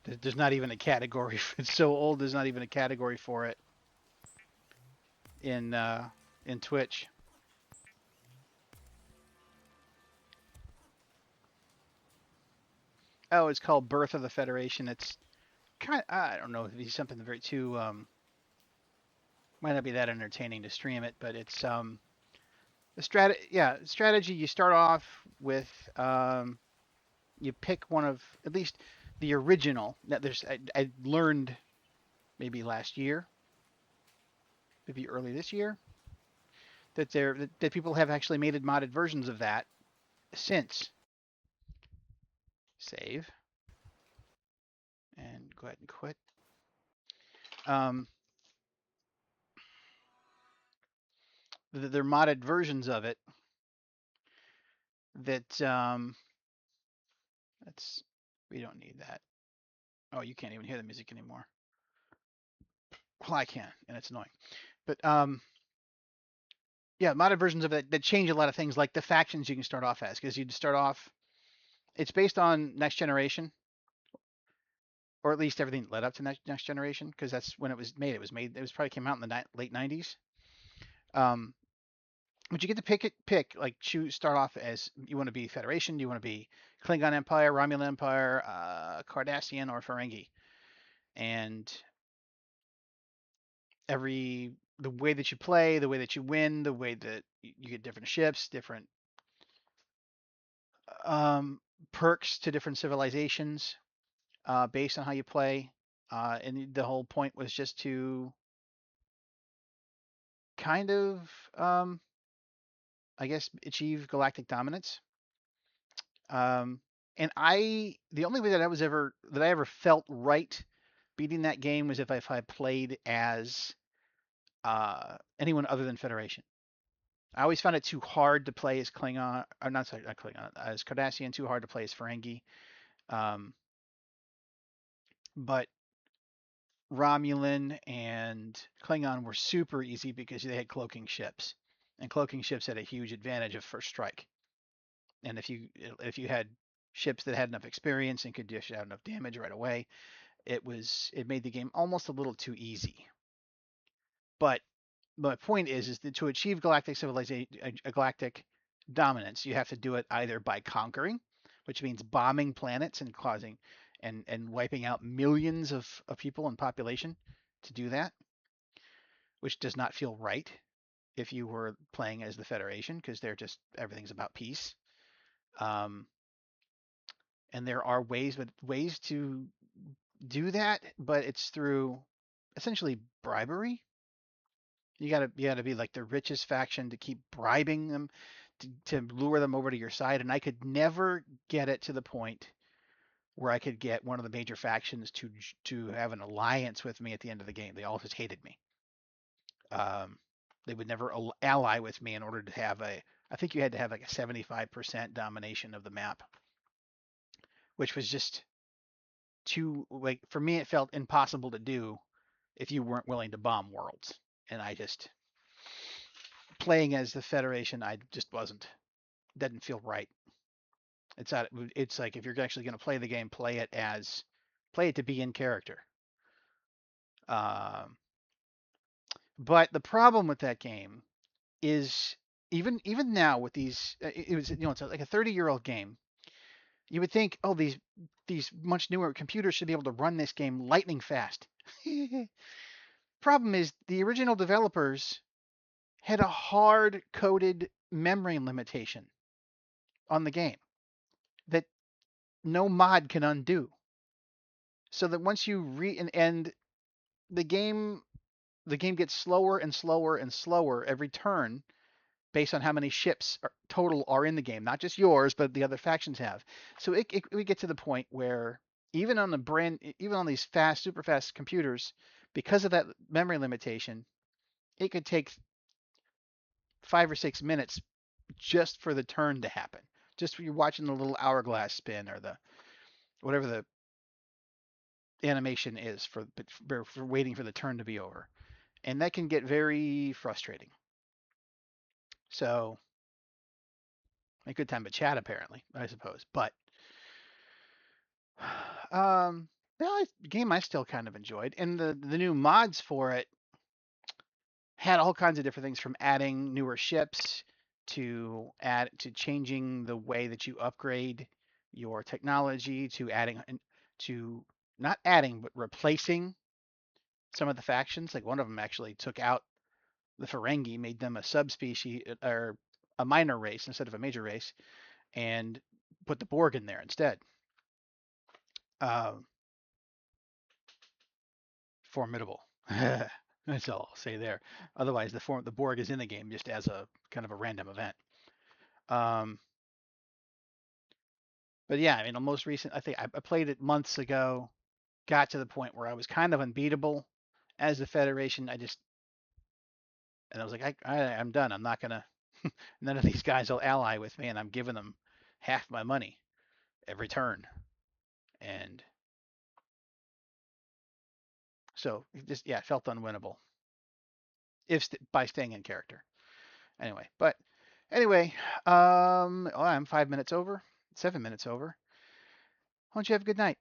There's not even a category. It's so old. There's not even a category for it in Twitch. Oh, it's called Birth of the Federation. It's kind of, I don't know if it's something very too might not be that entertaining to stream it, but it's strategy. You start off with you pick one of at least the original. Now I learned maybe last year, maybe early this year, that people have actually made modded versions of that since. Save and go ahead and quit. They're modded versions of it that that's we don't need that. Oh, you can't even hear the music anymore. Well, I can, and it's annoying. But yeah, modded versions of it that change a lot of things, like the factions you can start off as, because you'd start off. It's based on Next Generation, or at least everything led up to Next Generation, because that's when it was made. It was probably came out in the late 90s. But you get to pick like start off as you want to be Federation, you want to be Klingon Empire, Romulan Empire, Cardassian, or Ferengi, and the way that you play, the way that you win, the way that you get different ships, different perks to different civilizations based on how you play. And the whole point was just to kind of, I guess, achieve galactic dominance. And the only way that I ever felt right beating that game was if I played as anyone other than Federation. I always found it too hard to play as Klingon, or not Klingon, as Cardassian, too hard to play as Ferengi. But Romulan and Klingon were super easy because they had cloaking ships, and cloaking ships had a huge advantage of first strike. And if you had ships that had enough experience and could dish out enough damage right away, it made the game almost a little too easy. But my point is that to achieve galactic civilization, galactic dominance. You have to do it either by conquering, which means bombing planets and causing and wiping out millions of people and population to do that, which does not feel right if you were playing as the Federation, because they're just everything's about peace. Um, and there are ways to do that, but it's through essentially bribery. You gotta be like the richest faction to keep bribing them to lure them over to your side. And I could never get it to the point where I could get one of the major factions to have an alliance with me at the end of the game. They all just hated me. Um, they would never ally with me in order to have a. I think you had to have like a 75% domination of the map, which was just too like for me. It felt impossible to do if you weren't willing to bomb worlds, and I just playing as the Federation. I just wasn't. Didn't feel right. It's like if you're actually going to play the game, play it to be in character. Um, but the problem with that game is even now with these, it was it's like a 30-year-old game. You would think, oh, these much newer computers should be able to run this game lightning fast. Problem is the original developers had a hard coded memory limitation on the game that no mod can undo. So that once you and the game gets slower and slower and slower every turn based on how many ships total are in the game, not just yours, but the other factions have. So we get to the point where even on these super fast computers, because of that memory limitation, it could take 5 or 6 minutes just for the turn to happen. Just for you watching the little hourglass spin or the whatever the animation is for waiting for the turn to be over. And that can get very frustrating. So a good time to chat, apparently, I suppose. But well, game I still kind of enjoyed, and the new mods for it had all kinds of different things, from adding newer ships to changing the way that you upgrade your technology, to not adding but replacing some of the factions. Like one of them actually took out the Ferengi, made them a subspecies or a minor race instead of a major race, and put the Borg in there instead. Um, Formidable. That's all I'll say there. Otherwise, the Borg is in the game just as a kind of a random event. Um, but yeah, I mean, the most recent, I think I played it months ago. Got to the point where I was kind of unbeatable as the Federation. And I was like, I'm done. I'm not gonna. None of these guys will ally with me, and I'm giving them half my money every turn. And so it felt unwinnable if by staying in character. Anyway, I'm 5 minutes over, 7 minutes over. Why don't you have a good night?